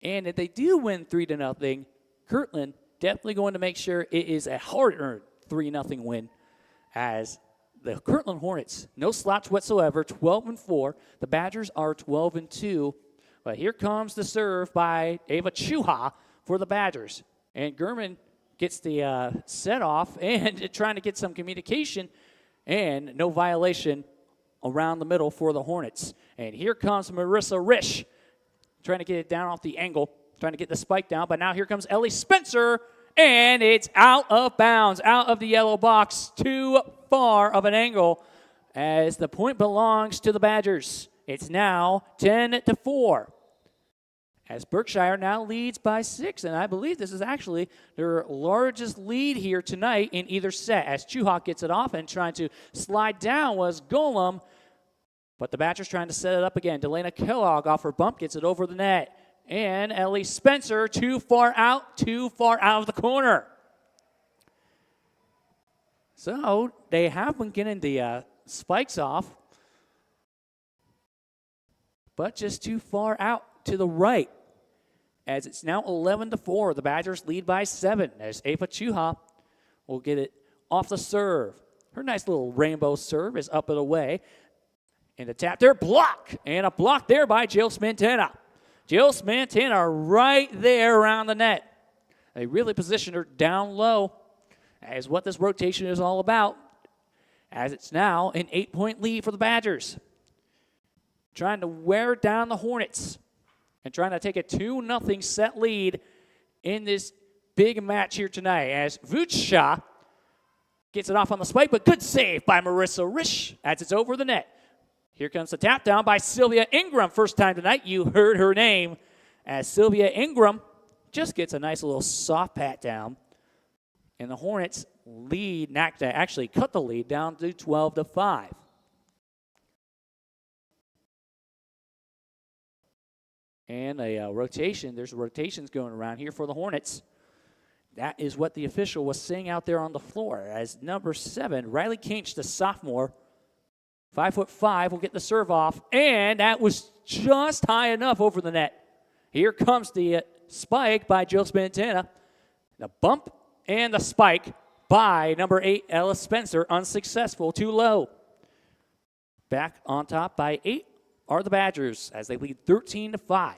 And if they do win 3-0, Kirtland definitely going to make sure it is a hard-earned 3-0 win as the Kirtland Hornets, no slouch whatsoever, 12-4. The Badgers are 12-2. But here comes the serve by Ava Chuha for the Badgers. And Gurman gets the set off and trying to get some communication, and no violation around the middle for the Hornets. And here comes Marissa Risch trying to get it down off the angle, trying to get the spike down. But now here comes Ellie Spencer, and it's out of bounds, out of the yellow box, too far of an angle, as the point belongs to the Badgers. It's now 10-4. As Berkshire now leads by 6, and I believe this is actually their largest lead here tonight in either set, as Chuhawk gets it off and trying to slide down was Golem, but the Badgers trying to set it up again. Delana Kellogg off her bump, gets it over the net, and Ellie Spencer too far out of the corner. So they have been getting the spikes off, but just too far out to the right, as it's now 11-4. The Badgers lead by 7, as Ava Chuha will get it off the serve. Her nice little rainbow serve is up and away. And the tap there, block, and a block there by Jill Smantana. Jill Smantana right there around the net. They really positioned her down low, as what this rotation is all about, as it's now an 8-point lead for the Badgers. Trying to wear down the Hornets and trying to take a 2-0 set lead in this big match here tonight, as Vucha gets it off on the spike, but good save by Marissa Risch as it's over the net. Here comes the tap down by Sylvia Ingram. First time tonight you heard her name, as Sylvia Ingram just gets a nice little soft pat down. And the Hornets lead, actually cut the lead down to 12-5. And a rotation. There's rotations going around here for the Hornets. That is what the official was saying out there on the floor, as number 7, Riley Kinch, the sophomore, 5'5", will get the serve off, and that was just high enough over the net. Here comes the spike by Jill Spantana. The bump and the spike by number 8, Ella Spencer, unsuccessful, too low. Back on top by 8 are the Badgers, as they lead 13-5.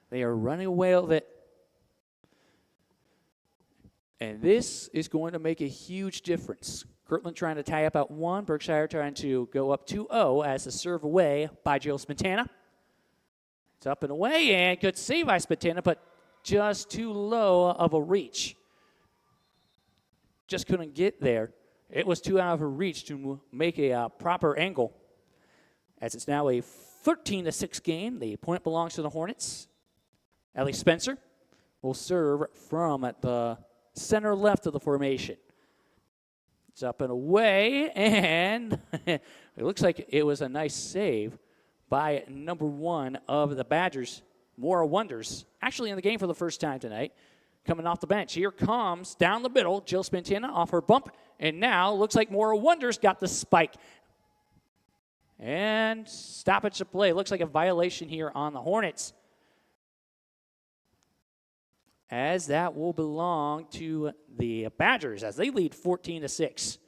They are running away with it. And this is going to make a huge difference. Kirtland trying to tie up at 1. Berkshire trying to go up 2-0 as the serve away by Jill Spantana. It's up and away, and good save by Spantana, but just too low of a reach. Just couldn't get there. It was too out of her reach to make a proper angle. As it's now a 13-6 game, the point belongs to the Hornets. Ellie Spencer will serve from at the center left of the formation. It's up and away, and it looks like it was a nice save by number 1 of the Badgers, Maura Wonders, actually in the game for the first time tonight, coming off the bench. Here comes down the middle, Jill Spantana off her bump, and now looks like Maura Wonders got the spike. And stoppage of play. Looks like a violation here on the Hornets, as that will belong to the Badgers as they lead 14-6.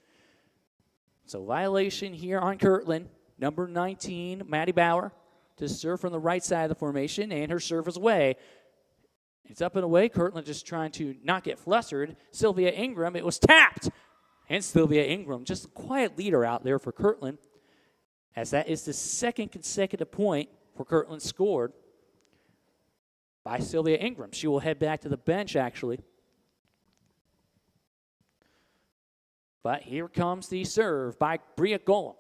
So violation here on Kirtland. Number 19, Maddie Bauer, to serve from the right side of the formation, and her serve is away. It's up and away. Kirtland just trying to not get flustered. Sylvia Ingram, it was tapped. And Sylvia Ingram, just a quiet leader out there for Kirtland, as that is the second consecutive point for Kirtland scored by Sylvia Ingram. She will head back to the bench, actually. But here comes the serve by Bria Golem.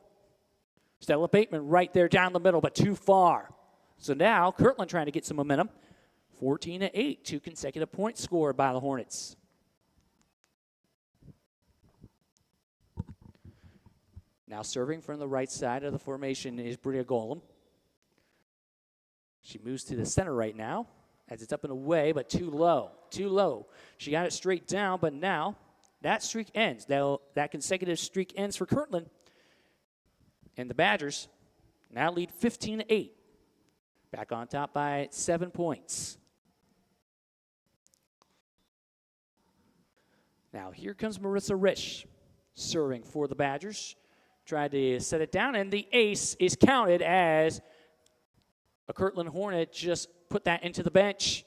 Stella Bateman right there down the middle, but too far. So now Kirtland trying to get some momentum. 14-8, 2 consecutive points scored by the Hornets. Now serving from the right side of the formation is Bria Golem. She moves to the center right now, as it's up and away, but too low, too low. She got it straight down, but now that streak ends. That consecutive streak ends for Kirtland. And the Badgers now lead 15-8. Back on top by 7 points. Now here comes Marissa Risch. serving for the Badgers. Tried to set it down, and the ace is counted as a Kirtland Hornet just put that into the bench.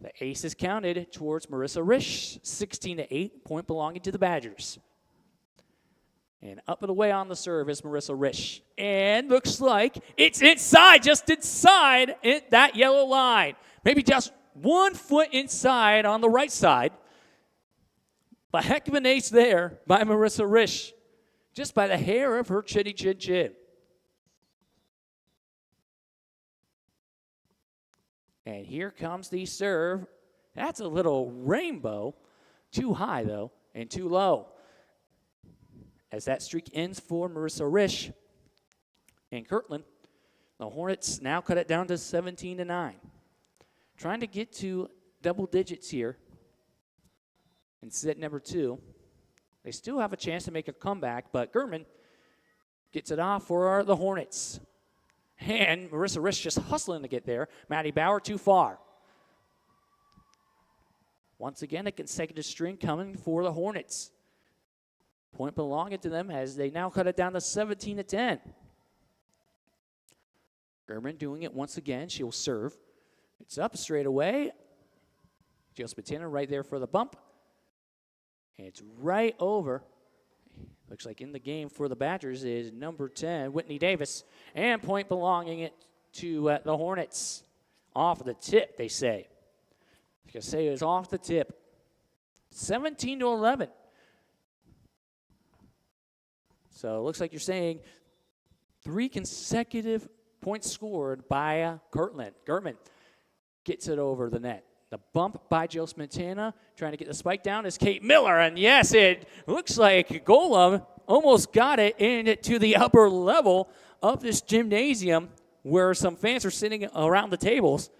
The ace is counted towards Marissa Risch, 16-8, point belonging to the Badgers. And up and away on the serve is Marissa Risch. And looks like it's inside, just inside that yellow line. Maybe just 1 foot inside on the right side. A heck of an ace there by Marissa Risch, just by the hair of her chinny chin chin. And here comes the serve. That's a little rainbow. Too high, though, and too low. As that streak ends for Marissa Risch and Kirtland, the Hornets now cut it down to 17-9. Trying to get to double digits here in set number 2. They still have a chance to make a comeback, but German gets it off for the Hornets. And Marissa Risch just hustling to get there. Maddie Bauer too far. Once again, a consecutive string coming for the Hornets. Point belonging to them as they now cut it down to 17-10. German doing it once again. She'll serve. It's up straight away. Jill Spatina right there for the bump. And it's right over. Looks like in the game for the Badgers is number 10, Whitney Davis. And point belonging it to the Hornets. Off the tip, they say. You can say it was off the tip. 17-11. So it looks like you're saying 3 consecutive points scored by Kirtland. Gertman gets it over the net. The bump by Jill Smetana, trying to get the spike down, is Kate Miller. And yes, it looks like Golub almost got it into the upper level of this gymnasium where some fans are sitting around the tables.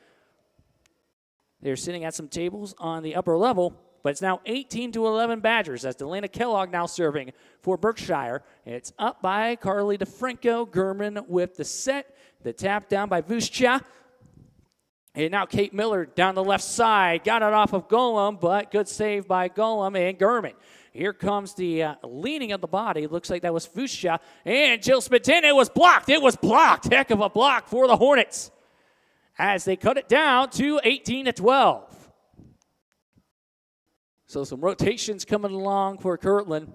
They're sitting at some tables on the upper level, but it's now 18-11 Badgers as Delana Kellogg now serving for Berkshire. It's up by Carly DeFranco. German with the set. The tap down by Vuschia. And now Kate Miller down the left side. Got it off of Golem, but good save by Golem and German. Here comes the leaning of the body. Looks like that was Vuschia. And Jill Smetana, it was blocked. It was blocked. Heck of a block for the Hornets as they cut it down to 18-12. So some rotations coming along for Kirtland.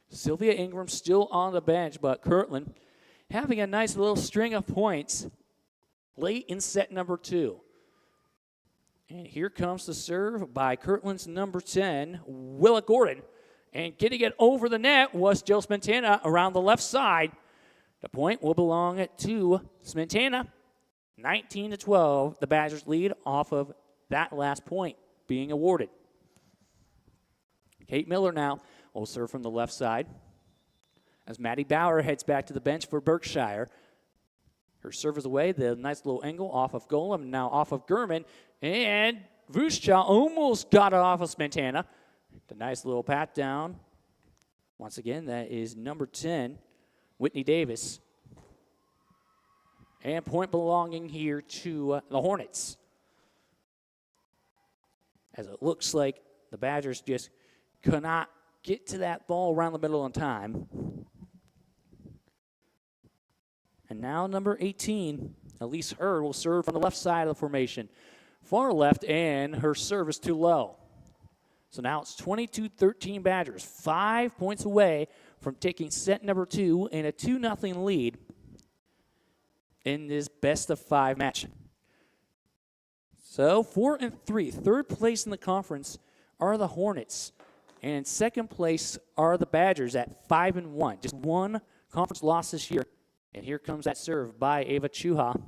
Sylvia Ingram still on the bench, but Kirtland having a nice little string of points late in set number 2. And here comes the serve by Kirtland's number 10, Willa Gordon. And getting it over the net was Jill Smetana around the left side. The point will belong to Smetana. 19-12, the Badgers lead off of that last point being awarded. Kate Miller now will serve from the left side as Maddie Bauer heads back to the bench for Berkshire. Her serve is away, the nice little angle off of Golem, now off of German, and Vuschia almost got it off of Smetana. The nice little pat down. Once again, that is number 10, Whitney Davis. And point belonging here to the Hornets. As it looks like the Badgers just could not get to that ball around the middle in time. And now number 18, Elise Hurd, will serve from the left side of the formation. Far left, and her serve is too low. So now it's 22-13 Badgers, 5 points away from taking set number 2 in a 2-0 lead in this best-of-5 match. So 4-3, third place in the conference are the Hornets, and in second place are the Badgers at 5-1. Just one conference loss this year. And here comes that serve by Ava Chuha.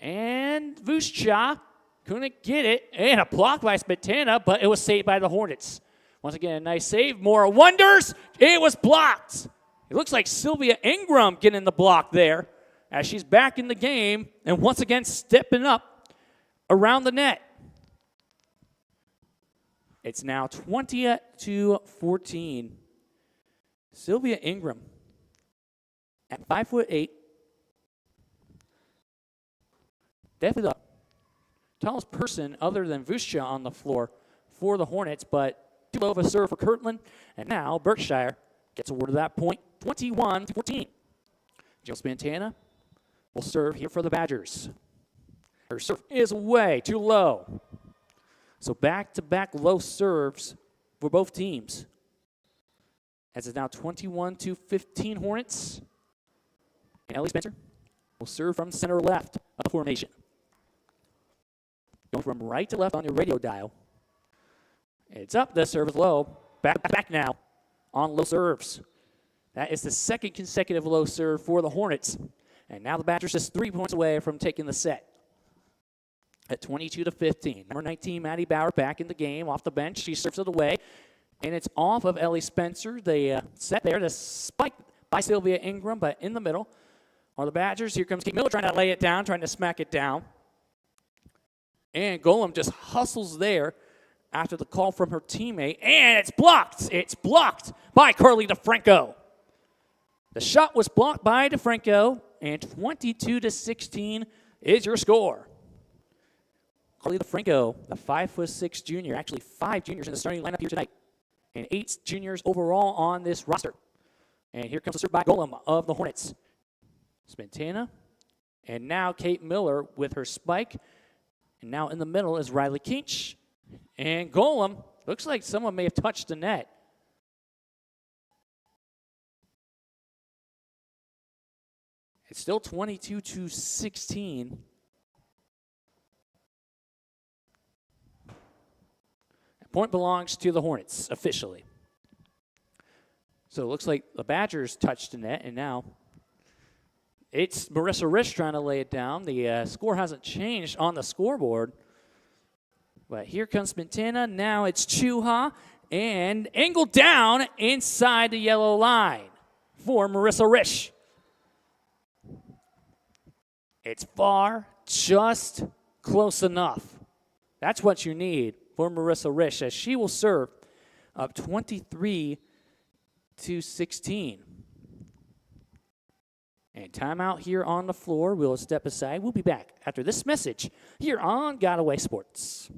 And Vuschia couldn't get it. And a block by Smetana, but it was saved by the Hornets. Once again, a nice save. More wonders. It was blocked. It looks like Sylvia Ingram getting the block there as she's back in the game and once again stepping up around the net. It's now 20-14. Sylvia Ingram at 5'8", definitely the tallest person other than Vuschia on the floor for the Hornets, but too low of a serve for Kirtland. And now Berkshire gets awarded that point, 21-14. Jill Spantana will serve here for the Badgers. Her serve is way too low. So back-to-back low serves for both teams. As it's now 21-15 Hornets. And Ellie Spencer will serve from center left of the formation. Going from right to left on your radio dial. It's up, the serve is low. Back now on low serves. That is the second consecutive low serve for the Hornets. And now the Badgers just 3 points away from taking the set. At 22-15. Number 19, Maddie Bauer, back in the game off the bench. She serves it away. And it's off of Ellie Spencer. The set there, the spike by Sylvia Ingram, but in the middle are the Badgers. Here comes Kate Miller trying to lay it down, trying to smack it down. And Golem just hustles there after the call from her teammate. And it's blocked. It's blocked by Carly DeFranco. The shot was blocked by DeFranco, and 22-16 is your score. Carly DeFranco, the 5'6" junior, actually 5 juniors in the starting lineup here tonight, and 8 juniors overall on this roster. And here comes the serve by Golem of the Hornets. Spantana, and now Kate Miller with her spike. And now in the middle is Riley Kinch. And Golem, looks like someone may have touched the net. It's still 22-16. Point belongs to the Hornets, officially. So it looks like the Badgers touched the net, and now it's Marissa Rich trying to lay it down. The score hasn't changed on the scoreboard. But here comes Spantana. Now it's Chuha, and angled down inside the yellow line for Marissa Rich. It's far, just close enough. That's what you need for Marissa Rich, as she will serve up 23-16. And timeout here on the floor. We'll step aside. We'll be back after this message here on Godaway Sports.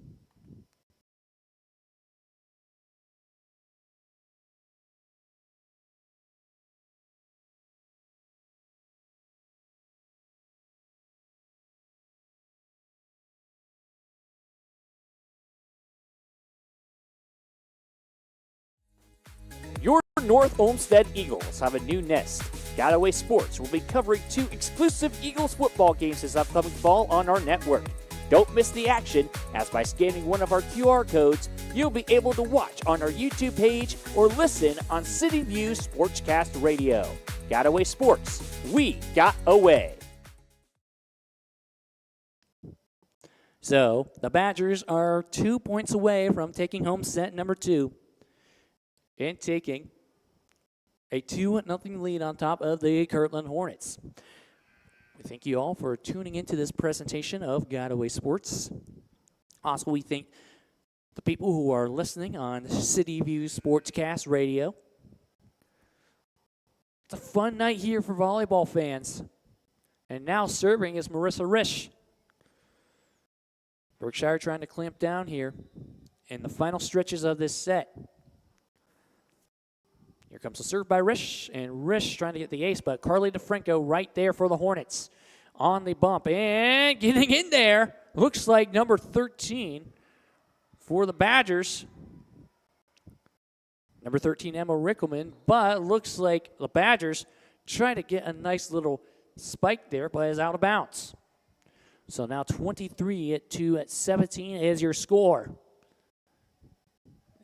Your North Olmsted Eagles have a new nest. Godaway Sports will be covering 2 exclusive Eagles football games this upcoming fall on our network. Don't miss the action, as by scanning one of our QR codes, you'll be able to watch on our YouTube page or listen on City View Sportscast Radio. Godaway Sports, we got away. So, the Badgers are 2 points away from taking home set number 2. And taking a 2-0 lead on top of the Kirtland Hornets. We thank you all for tuning into this presentation of Godaway Sports. Also, we thank the people who are listening on City View Sportscast Radio. It's a fun night here for volleyball fans. And now serving is Marissa Rich. Berkshire trying to clamp down here in the final stretches of this set. Here comes a serve by Rish, and Rish trying to get the ace, but Carly DeFranco right there for the Hornets on the bump, and getting in there, looks like number 13 for the Badgers. Number 13, Emma Rickelman, but looks like the Badgers trying to get a nice little spike there, but is out of bounds. So now 23-17 is your score.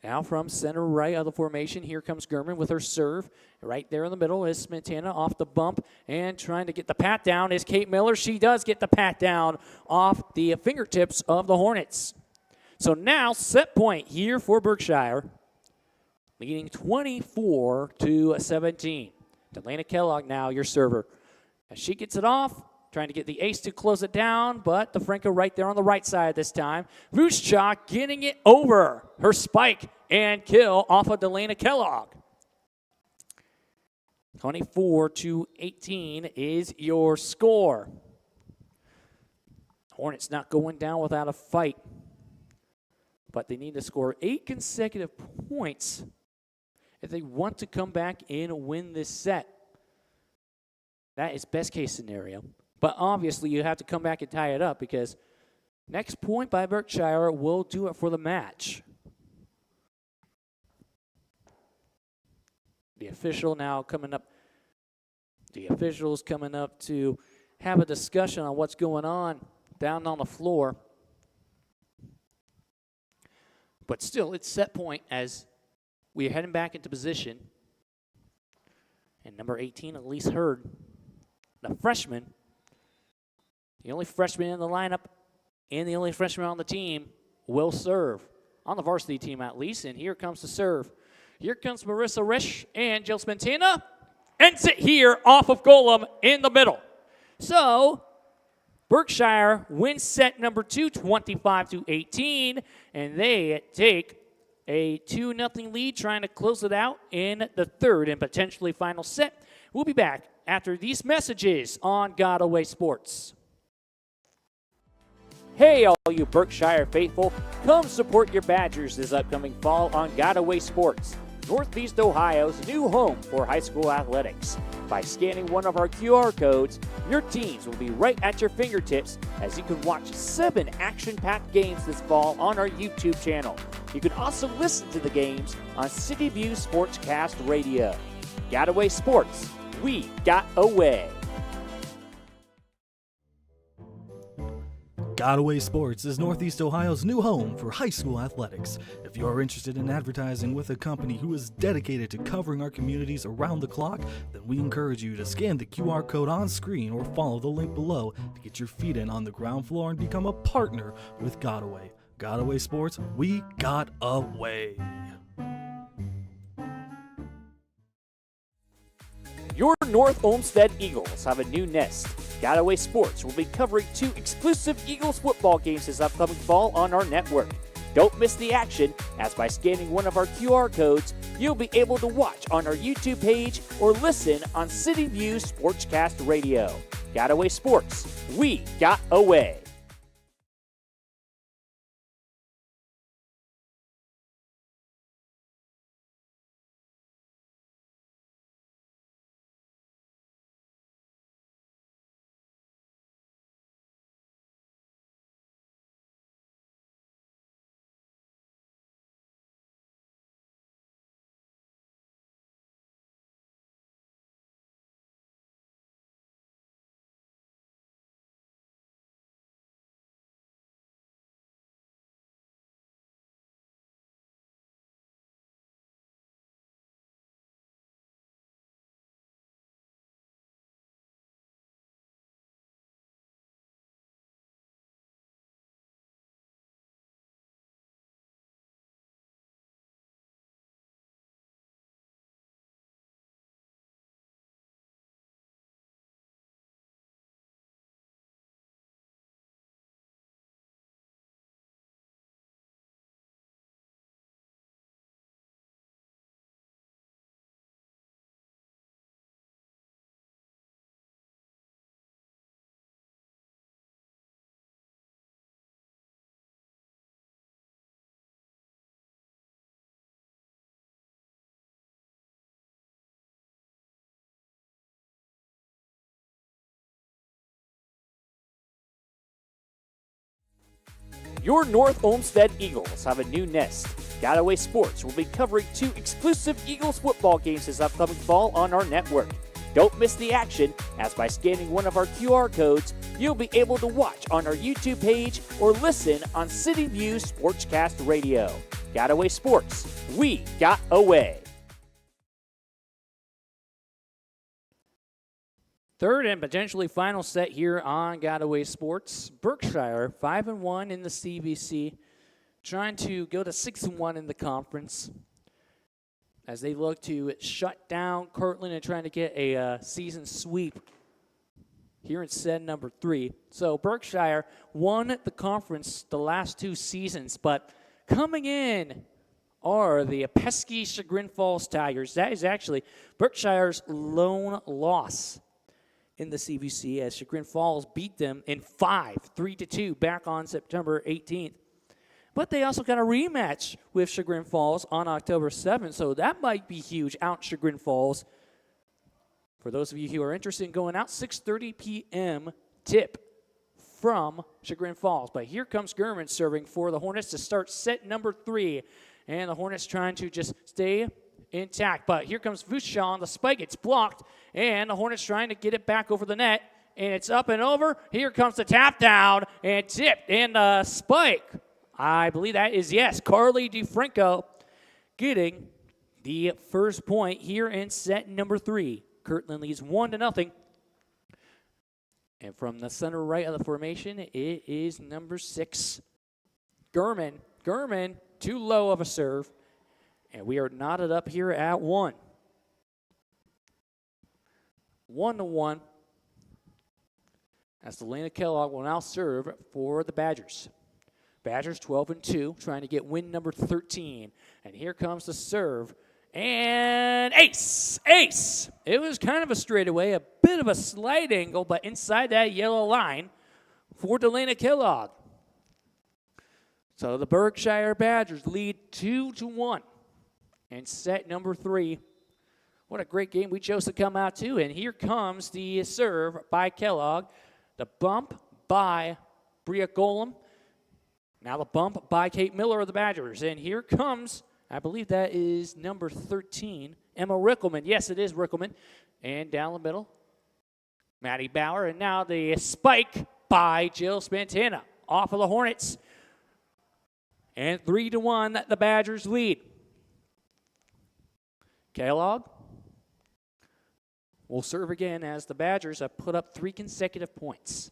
Now from center right of the formation, here comes Gurman with her serve. Right there in the middle is Smintana off the bump, and trying to get the pat down is Kate Miller. She does get the pat down off the fingertips of the Hornets. So now set point here for Berkshire, leading 24-17. Delana Kellogg now your server. As she gets it off, trying to get the ace to close it down, but DeFranco right there on the right side this time. Vuschak getting it over. Her spike and kill off of Delana Kellogg. 24-18 is your score. Hornets not going down without a fight. but they need to score 8 consecutive points if they want to come back and win this set. That is best case scenario. But obviously, you have to come back and tie it up because next point by Berkshire will do it for the match. The officials coming up to have a discussion on what's going on down on the floor. But still, it's set point as we're heading back into position. And number 18, Elise Hurd, the freshman, the only freshman in the lineup and the only freshman on the team, will serve. On the varsity team, at least. And here comes the serve. Here comes Marissa Risch and Jill Spentina. Ends it here off of Golem in the middle. So Berkshire wins set number 2, 25-18, and they take a 2-0 lead, trying to close it out in the third and potentially final set. We'll be back after these messages on Godaway Sports. Hey, all you Berkshire faithful, come support your Badgers this upcoming fall on Godaway Sports, Northeast Ohio's new home for high school athletics. By scanning one of our QR codes, your teams will be right at your fingertips as you can watch 7 action-packed games this fall on our YouTube channel. You can also listen to the games on City View Sportscast Radio. Godaway Sports, we got away. Godaway Sports is Northeast Ohio's new home for high school athletics. If you are interested in advertising with a company who is dedicated to covering our communities around the clock, then we encourage you to scan the QR code on screen or follow the link below to get your feet in on the ground floor and become a partner with Godaway. Godaway Sports, we got away. Your North Olmsted Eagles have a new nest. Godaway Sports will be covering 2 exclusive Eagles football games this upcoming fall on our network. Don't miss the action, as by scanning one of our QR codes, you'll be able to watch on our YouTube page or listen on City View Sportscast Radio. Godaway Sports, we got away. Your North Olmsted Eagles have a new nest. Godaway Sports will be covering 2 exclusive Eagles football games this upcoming fall on our network. Don't miss the action, as by scanning one of our QR codes, you'll be able to watch on our YouTube page or listen on City View Sportscast Radio. Godaway Sports, we got away. Third and potentially final set here on Godaway Sports. Berkshire 5-1 in the CVC, trying to go to 6-1 in the conference as they look to shut down Kirtland and trying to get a season sweep here in set number 3. So Berkshire won the conference the last 2 seasons, but coming in are the pesky Chagrin Falls Tigers. That is actually Berkshire's lone loss in the CVC, as Chagrin Falls beat them in 5, 3-2, back on September 18th. but they also got a rematch with Chagrin Falls on October 7th, so that might be huge out in Chagrin Falls. For those of you who are interested in going out, 6:30 p.m. tip from Chagrin Falls. But here comes Gurman serving for the Hornets to start set number 3. And the Hornets trying to just stay intact. But here comes Vucevic on the spike. It's blocked. And the Hornets trying to get it back over the net. And it's up and over. Here comes the tap down and tipped. And the spike. I believe that is, yes, Carly DeFranco getting the first point here in set number 3. Kirtland leads 1-0. And from the center right of the formation, it is number 6, Gurman. Gurman, too low of a serve. And we are knotted up here at 1. 1-1. As Delana Kellogg will now serve for the Badgers. Badgers 12-2, trying to get win number 13. And here comes the serve. And ace, ace. It was kind of a straightaway, a bit of a slight angle, but inside that yellow line for Delana Kellogg. So the Berkshire Badgers lead 2-1 in set number 3. What a great game we chose to come out to. And here comes the serve by Kellogg. The bump by Bria Golem. Now the bump by Kate Miller of the Badgers. And here comes, I believe that is number 13, Emma Rickelman. Yes, it is Rickelman. And down the middle, Maddie Bauer. And now the spike by Jill Spantana off of the Hornets. And 3-1, the Badgers lead. Kellogg will serve again as the Badgers have put up 3 consecutive points.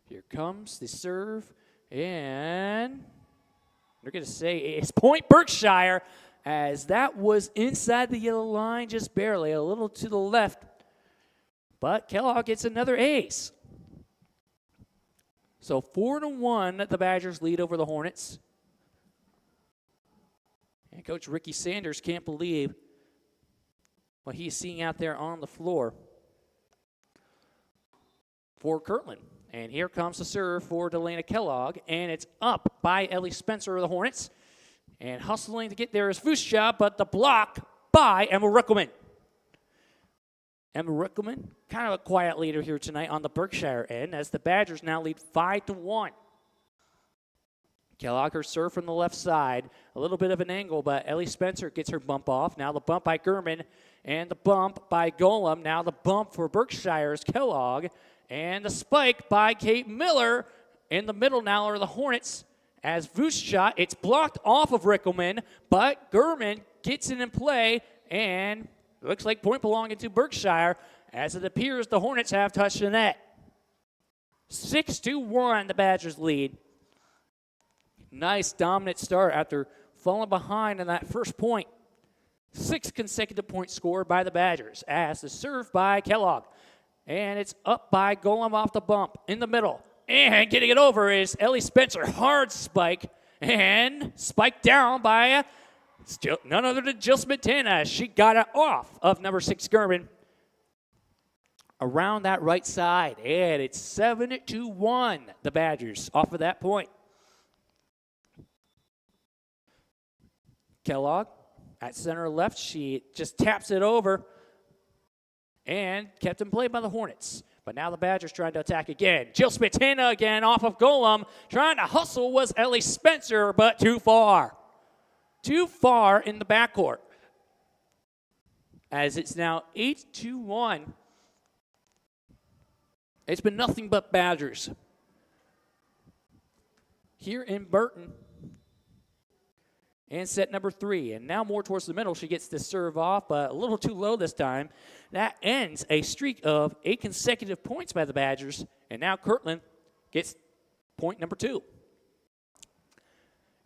Here comes the serve, and they're going to say it's point Berkshire, as that was inside the yellow line just barely, a little to the left. But Kellogg gets another ace. So 4-1, the Badgers lead over the Hornets. And Coach Ricky Sanders can't believe what he's seeing out there on the floor for Kirtland. And here comes the serve for Delana Kellogg, and it's up by Ellie Spencer of the Hornets. And hustling to get there is Vucevic, but the block by Emma Rickelman. Emma Rickelman, kind of a quiet leader here tonight on the Berkshire end, as the Badgers now lead 5-1. Kellogg, her serve from the left side. A little bit of an angle, but Ellie Spencer gets her bump off. Now the bump by Gurman, and the bump by Golem. Now the bump for Berkshire's Kellogg. And the spike by Kate Miller. In the middle now are the Hornets. As Vucevic, it's blocked off of Rickelman, but Gurman gets it in play, and it looks like point belonging to Berkshire, as it appears the Hornets have touched the net. 6-1, the Badgers lead. Nice dominant start after falling behind in that first point. 6 consecutive points scored by the Badgers, as the serve by Kellogg. And it's up by Golem off the bump in the middle. And getting it over is Ellie Spencer. Hard spike. And spiked down by none other than Jill Smetana. She got it off of number 6, Gurman. Around that right side. And it's 7-1, the Badgers, off of that point. Kellogg at center left. She just taps it over. And kept in play by the Hornets. But now the Badgers trying to attack again. Jill Smetana again off of Golem. Trying to hustle was Ellie Spencer, but too far. Too far in the backcourt. As it's now 8-1. It's been nothing but Badgers here in Burton. And set number 3. And now more towards the middle. She gets the serve off, but a little too low this time. That ends a streak of 8 consecutive points by the Badgers. And now Kirtland gets point number 2.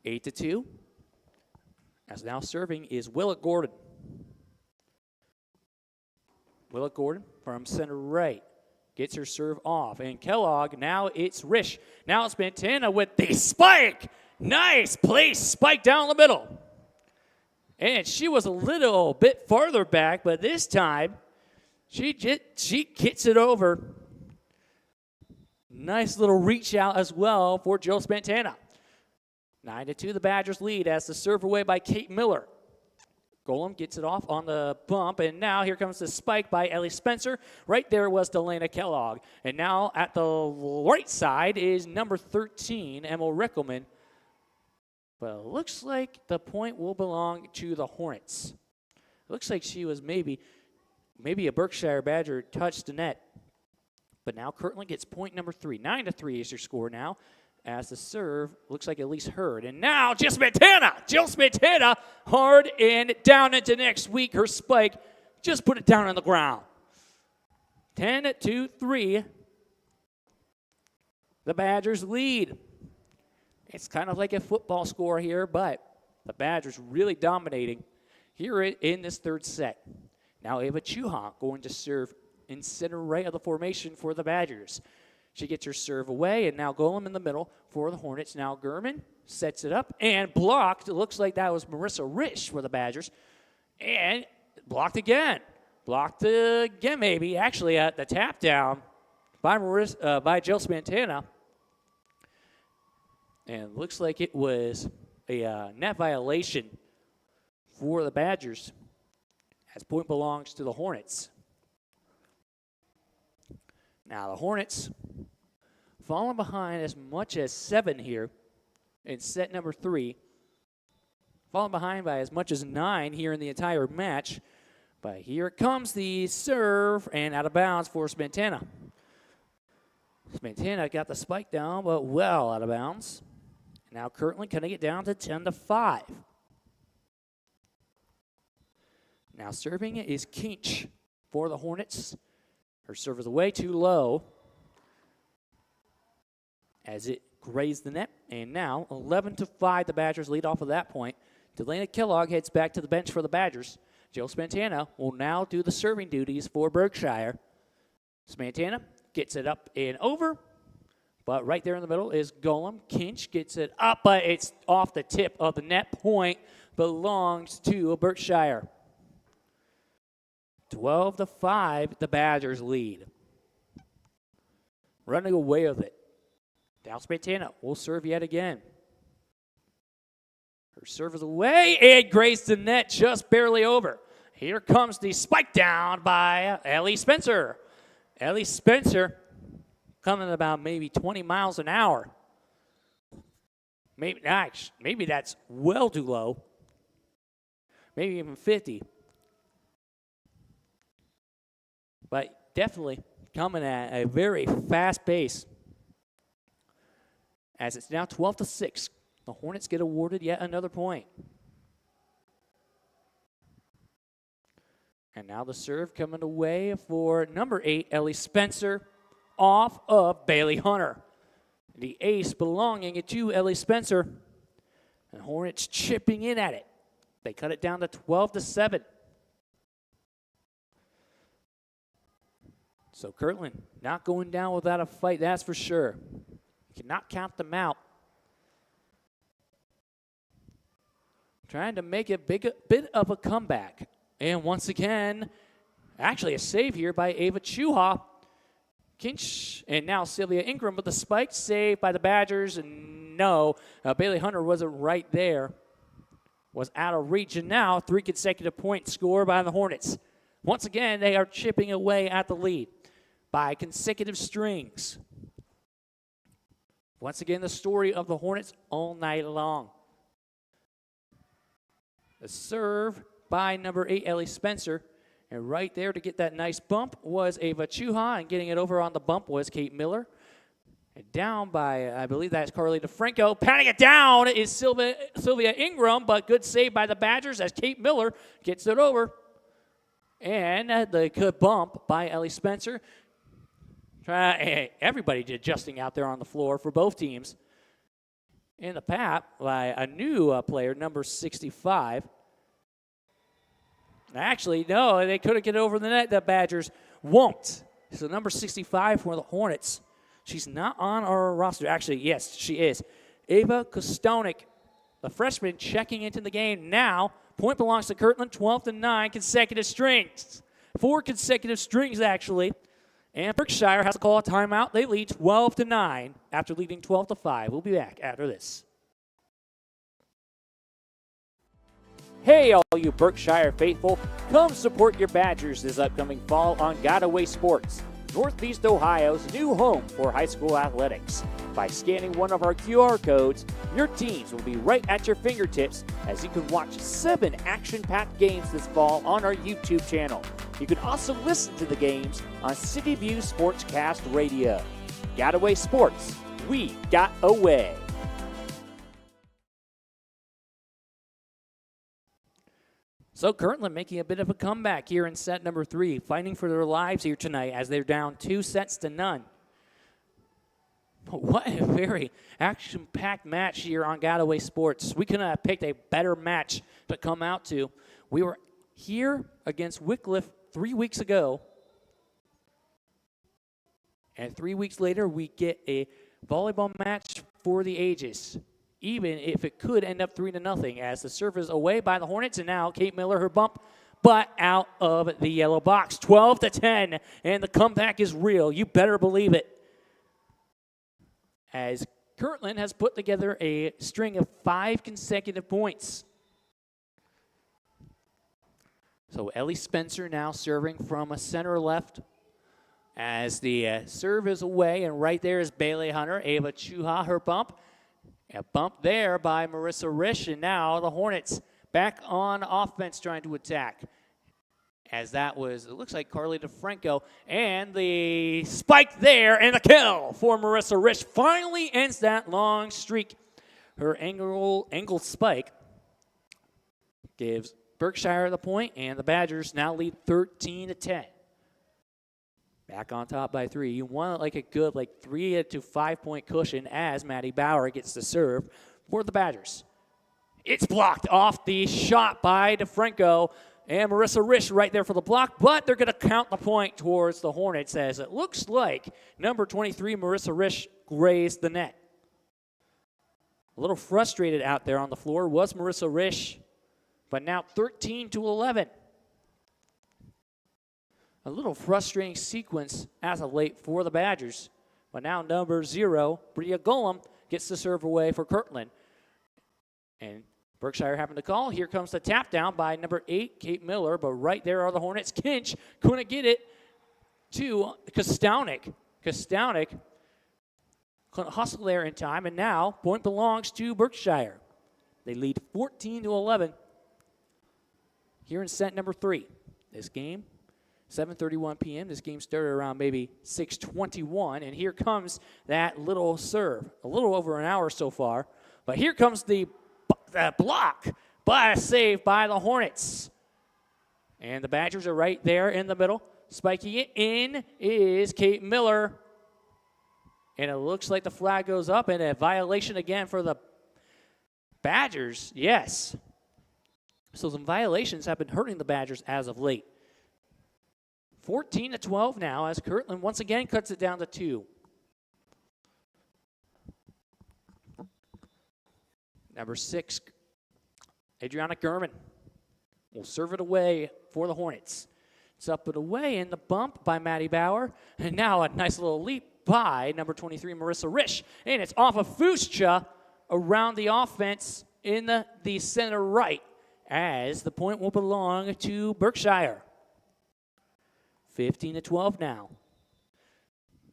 8-2. As now serving is Willett Gordon. Willett Gordon from center right. Gets her serve off. And Kellogg, now it's Rish. Now it's Montana with the spike. Nice place, spike down the middle. And she was a little bit farther back, but this time she gets it over. Nice little reach out as well for Jill Spantana. 9-2 the Badgers lead as the serve away by Kate Miller. Golem gets it off on the bump, and now here comes the spike by Ellie Spencer. Right there was Delana Kellogg. And now at the right side is number 13, Emma Rickelman. But it looks like the point will belong to the Hornets. It looks like she was maybe a Berkshire Badger touched the net. But now Kirtland gets point number 3. 9-3 is your score now, as the serve looks like at least heard. And now Jill Spantana, hard and down into next week. Her spike just put it down on the ground. 10-3. The Badgers lead. It's kind of like a football score here, but the Badgers really dominating here in this third set. Now Ava Chuha going to serve in center right of the formation for the Badgers. She gets her serve away, and now Golem in the middle for the Hornets. Now Gurman sets it up and blocked. It looks like that was Marissa Rich for the Badgers. And blocked again. Blocked again, maybe. Actually, at the tap down by Jill Spantana. And looks like it was a net violation for the Badgers, as point belongs to the Hornets. Now the Hornets falling behind as much as 7 here in set number 3. Falling behind by as much as 9 here in the entire match. But here comes the serve, and out of bounds for Spantana. Spantana got the spike down, but well out of bounds. Now Kirtland cutting it down to 10-5. Now serving is Kinch for the Hornets. Her serve is away too low as it grazed the net. And now 11-5 the Badgers lead off of that point. Delana Kellogg heads back to the bench for the Badgers. Jill Spantana will now do the serving duties for Berkshire. Spantana gets it up and over. But right there in the middle is Golem. Kinch gets it up, but it's off the tip of the net. Point belongs to Berkshire. 12-5, the Badgers lead. Running away with it. Dow Spantana will serve yet again. Her serve is away. It grazed the net just barely over. Here comes the spike down by Ellie Spencer. Ellie Spencer coming about maybe 20 miles an hour. Maybe that's well too low. Maybe even 50. But definitely coming at a very fast pace. As it's now 12-6. The Hornets get awarded yet another point. And now the serve coming away for number 8, Ellie Spencer, off of Bailey Hunter. The ace belonging to Ellie Spencer. And Hornets chipping in at it. They cut it down to 12-7. So Kirtland not going down without a fight, that's for sure. You cannot count them out. Trying to make a bit of a comeback. And once again, actually a save here by Ava Chuha. Kinch, and now Sylvia Ingram with the spike, saved by the Badgers. And no, Bailey Hunter wasn't right there. Was out of reach, and now 3 consecutive points scored by the Hornets. Once again, they are chipping away at the lead by consecutive strings. Once again, the story of the Hornets all night long. The serve by number 8, Ellie Spencer. And right there to get that nice bump was Ava Chuha, and getting it over on the bump was Kate Miller. And down by, I believe that's Carly DeFranco. Patting it down is Sylvia Ingram, but good save by the Badgers as Kate Miller gets it over. And the good bump by Ellie Spencer. Everybody adjusting out there on the floor for both teams. In the PAP by a new player, number 65. Actually, no, they couldn't get over the net. The Badgers won't. So number 65 for the Hornets. She's not on our roster. Actually, yes, she is. Ava Kostonik, the freshman, checking into the game now. Point belongs to Kirtland, 12-9 consecutive strings. 4 consecutive strings, actually. And Berkshire has to call a timeout. They lead 12-9 after leading 12-5. We'll be back after this. Hey, all you Berkshire faithful, come support your Badgers this upcoming fall on Godaway Sports, Northeast Ohio's new home for high school athletics. By scanning one of our QR codes, your teams will be right at your fingertips as you can watch 7 action-packed games this fall on our YouTube channel. You can also listen to the games on City View Sportscast Radio. Godaway Sports, we got away. So Kirtland making a bit of a comeback here in set number 3, fighting for their lives here tonight as they're down 2-0. But what a very action-packed match here on Godaway Sports. We couldn't have picked a better match to come out to. We were here against Wycliffe 3 weeks ago, and 3 weeks later we get a volleyball match for the ages, even if it could end up 3-0 as the serve is away by the Hornets, and now Kate Miller, her bump, but out of the yellow box. 12-10, and the comeback is real. You better believe it. As Kirtland has put together a string of 5 consecutive points. So Ellie Spencer now serving from a center left as the serve is away, and right there is Bailey Hunter. Ava Chuha, her bump. A bump there by Marissa Risch, and now the Hornets back on offense trying to attack. As that was, it looks like Carly DeFranco, and the spike there, and the kill for Marissa Risch finally ends that long streak. Her angle spike gives Berkshire the point, and the Badgers now lead 13-10. Back on top by 3. You want like a good 3 to 5 point cushion as Maddie Bauer gets the serve for the Badgers. It's blocked off the shot by DeFranco, and Marissa Risch right there for the block, but they're going to count the point towards the Hornets as it looks like number 23, Marissa Risch, grazed the net. A little frustrated out there on the floor was Marissa Risch, but now 13-11. A little frustrating sequence as of late for the Badgers. But now number 0, Bria Golem, gets the serve away for Kirtland. And Berkshire having to call. Here comes the tap down by number 8, Kate Miller. But right there are the Hornets. Kinch couldn't get it to Kostownik. Kostownik couldn't hustle there in time. And now point belongs to Berkshire. They lead 14-11 here in set number 3. This game, 7:31 p.m. This game started around maybe 6:21, and here comes that little serve. A little over an hour so far, but here comes the block by a save by the Hornets. And the Badgers are right there in the middle. Spiking it in is Kate Miller. And it looks like the flag goes up, and a violation again for the Badgers. Yes. So some violations have been hurting the Badgers as of late. 14-12 now as Kirtland once again cuts it down to 2. Number 6, Adriana Gurman will serve it away for the Hornets. It's up and away, and the bump by Maddie Bauer. And now a nice little leap by number 23, Marissa Risch. And it's off of Fuscha around the offense in the center right as the point will belong to Berkshire. 15-12 now.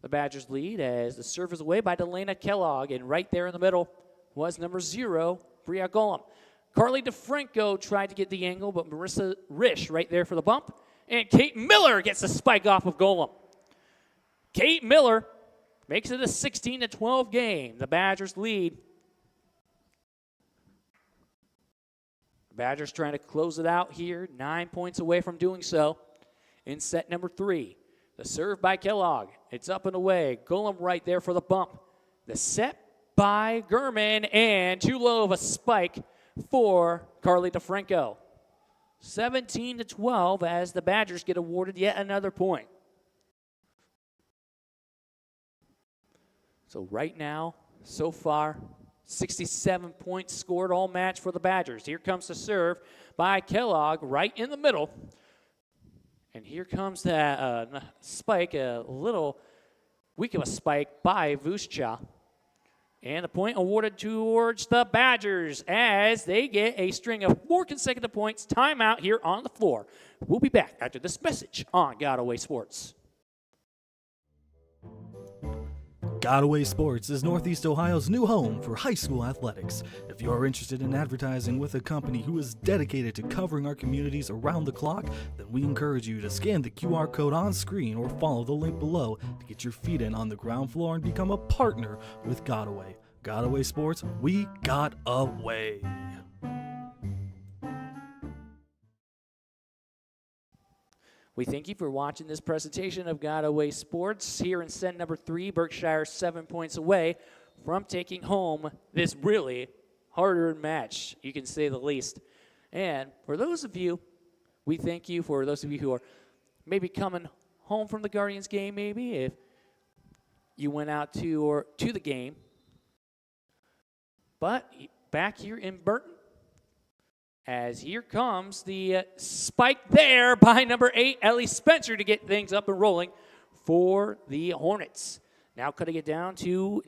The Badgers lead as the serve is away by Delana Kellogg, and right there in the middle was number 0, Bria Golem. Carly DeFranco tried to get the angle, but Marissa Risch right there for the bump, and Kate Miller gets the spike off of Golem. Kate Miller makes it a 16-12 game. The Badgers lead. The Badgers trying to close it out here, 9 points away from doing so. In set number 3, the serve by Kellogg. It's up and away. Golem right there for the bump. The set by Gurman, and too low of a spike for Carly DeFranco. 17-12 as the Badgers get awarded yet another point. So right now, so far, 67 points scored all match for the Badgers. Here comes the serve by Kellogg right in the middle. And here comes that spike, a little weak of a spike by Vucecha. And the point awarded towards the Badgers as they get a string of 4 consecutive points. Timeout here on the floor. We'll be back after this message on Godaway Sports. Godaway Sports is Northeast Ohio's new home for high school athletics. If you are interested in advertising with a company who is dedicated to covering our communities around the clock, then we encourage you to scan the QR code on screen or follow the link below to get your feet in on the ground floor and become a partner with Godaway. Godaway Sports, we got away. We thank you for watching this presentation of Godaway Sports. Here in set number 3, Berkshire 7 points away from taking home this really hard-earned match, you can say the least. And for those of you, we thank you for those of you who are maybe coming home from the Guardians game, maybe if you went out to the game. But back here in Burton, as here comes the spike there by number 8, Ellie Spencer, to get things up and rolling for the Hornets. Now cutting it down to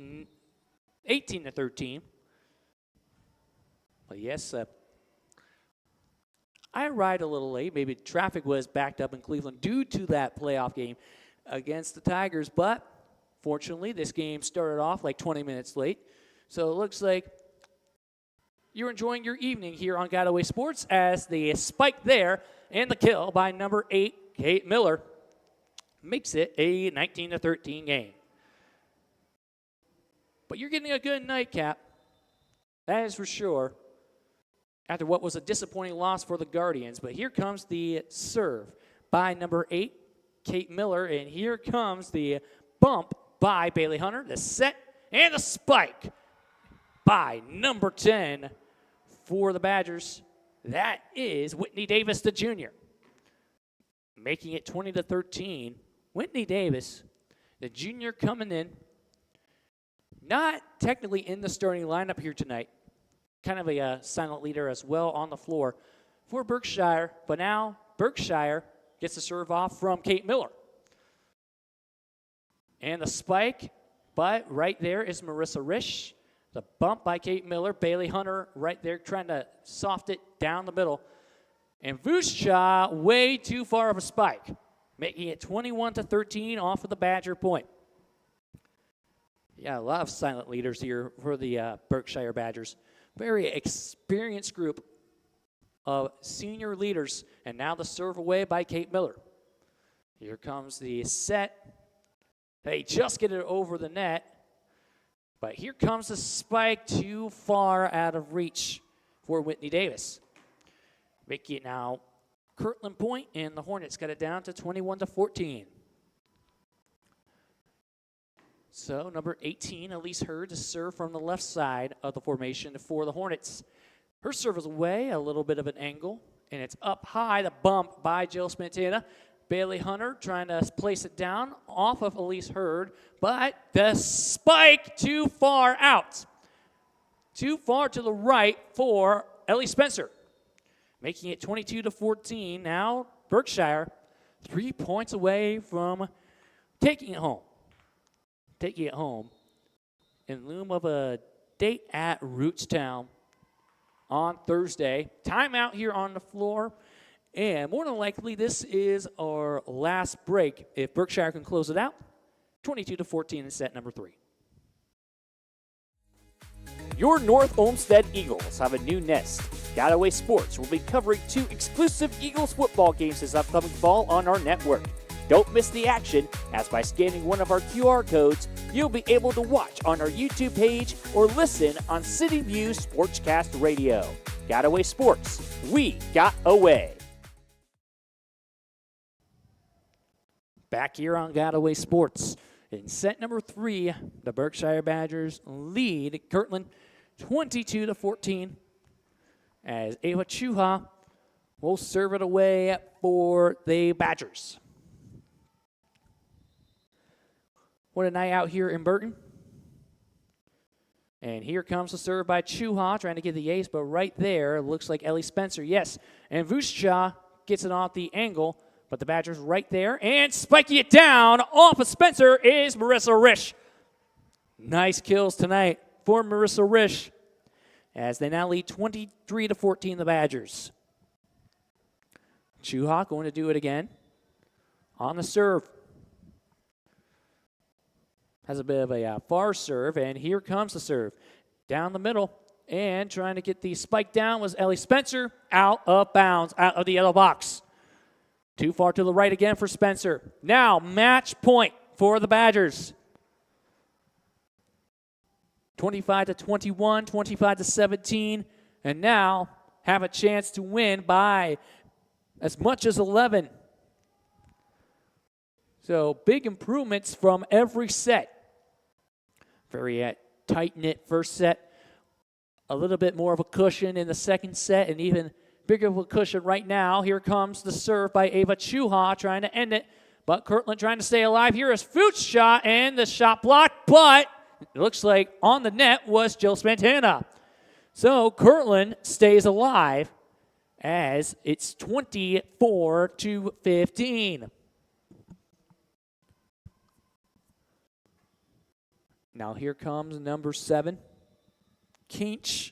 18-13. But yes, I arrived a little late. Maybe traffic was backed up in Cleveland due to that playoff game against the Tigers. But fortunately, this game started off like 20 minutes late. So it looks like you're enjoying your evening here on Godaway Sports as the spike there and the kill by number 8, Kate Miller, makes it a 19-13 game. But you're getting a good nightcap, that is for sure, after what was a disappointing loss for the Guardians. But here comes the serve by number 8, Kate Miller, and here comes the bump by Bailey Hunter, the set and the spike by number 10 for the Badgers. That is Whitney Davis, the junior, making it 20-13. Whitney Davis, the junior, coming in, not technically in the starting lineup here tonight, kind of a silent leader as well on the floor for Berkshire, but now Berkshire gets the serve off from Kate Miller. And the spike, but right there is Marissa Risch. The bump by Kate Miller, Bailey Hunter right there trying to soft it down the middle. And Vucecha way too far of a spike, making it 21-13 off of the Badger point. Yeah, a lot of silent leaders here for the Berkshire Badgers. Very experienced group of senior leaders. And now the serve away by Kate Miller. Here comes the set. They just get it over the net. But here comes the spike too far out of reach for Whitney Davis. Making it now Kirtland point, and the Hornets got it down to 21-14. So number 18, Elise Hurd, to serve from the left side of the formation for the Hornets. Her serve is away, a little bit of an angle, and it's up high. The bump by Jill Spantana. Bailey Hunter trying to place it down off of Elise Hurd, but the spike too far out. Too far to the right for Ellie Spencer, making it 22-14. Now Berkshire 3 points away from taking it home. Taking it home in lieu of a date at Rootstown on Thursday. Timeout here on the floor. And more than likely, this is our last break. If Berkshire can close it out, 22-14 in set number 3. Your North Olmsted Eagles have a new nest. Godaway Sports will be covering 2 exclusive Eagles football games this upcoming fall on our network. Don't miss the action, as by scanning one of our QR codes, you'll be able to watch on our YouTube page or listen on City View Sportscast Radio. Godaway Sports, we got away. Back here on Godaway Sports. In set number 3, the Berkshire Badgers lead Kirtland 22-14 as Ava Chuha will serve it away for the Badgers. What a night out here in Burton. And here comes the serve by Chuha, trying to get the ace, but right there, it looks like Ellie Spencer, yes. And Vucecha gets it off the angle, But the Badgers right there, and spiking it down off of Spencer is Marissa Risch. Nice kills tonight for Marissa Risch, as they now lead 23-14, the Badgers. Chuha going to do it again on the serve. Has a bit of a far serve, and here comes the serve. Down the middle, and trying to get the spike down was Ellie Spencer, out of bounds, out of the yellow box. Too far to the right again for Spencer. Now, match point for the Badgers. 25-21, 25-17, and now have a chance to win by as much as 11. So big improvements from every set. Very tight-knit first set. A little bit more of a cushion in the second set, and even bigger of a cushion right now. Here comes the serve by Ava Chuha trying to end it, but Kirtland trying to stay alive. Here is Fuchs' shot, and the shot blocked, but it looks like on the net was Jill Spantana. So Kirtland stays alive as it's 24-15. Now here comes number 7, Kinch.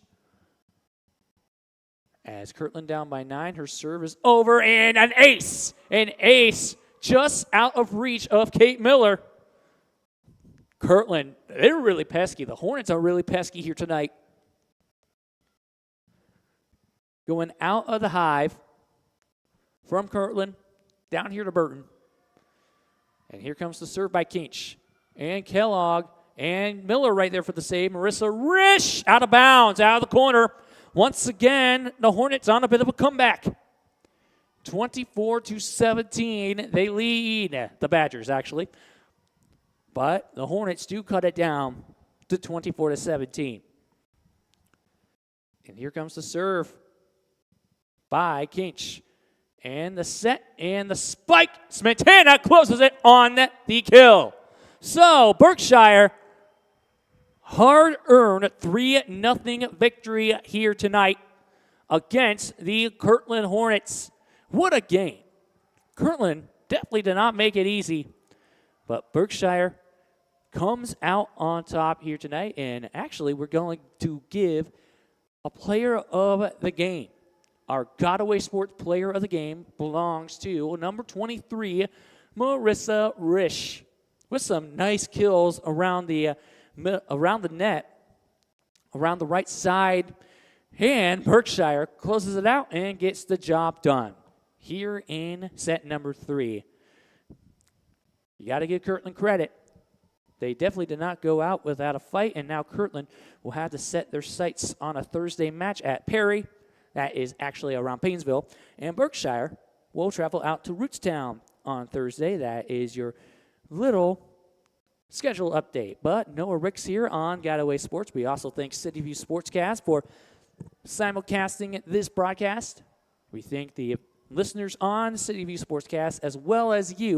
As Kirtland down by 9, her serve is over, and an ace! An ace just out of reach of Kate Miller. Kirtland, they're really pesky. The Hornets are really pesky here tonight. Going out of the hive from Kirtland down here to Burton. And here comes the serve by Kinch. And Kellogg and Miller right there for the save. Marissa Risch out of bounds, out of the corner. Once again, the Hornets on a bit of a comeback. 24-17, they lead the Badgers, actually. But the Hornets do cut it down to 24-17. And here comes the serve by Kinch. And the set and the spike. Smetana closes it on the kill. So Berkshire, hard-earned 3-0 victory here tonight against the Kirtland Hornets. What a game. Kirtland definitely did not make it easy, but Berkshire comes out on top here tonight, and actually we're going to give a player of the game. Our Godaway Sports player of the game belongs to number 23, Marissa Risch, with some nice kills around the net, around the right side, and Berkshire closes it out and gets the job done here in set number 3. You got to give Kirtland credit. They definitely did not go out without a fight, and now Kirtland will have to set their sights on a Thursday match at Perry. That is actually around Painesville, and Berkshire will travel out to Rootstown on Thursday. That is your little schedule update. But Noah Ricks here on Godaway Sports. We also thank City View Sportscast for simulcasting this broadcast. We thank the listeners on City View Sportscast as well as you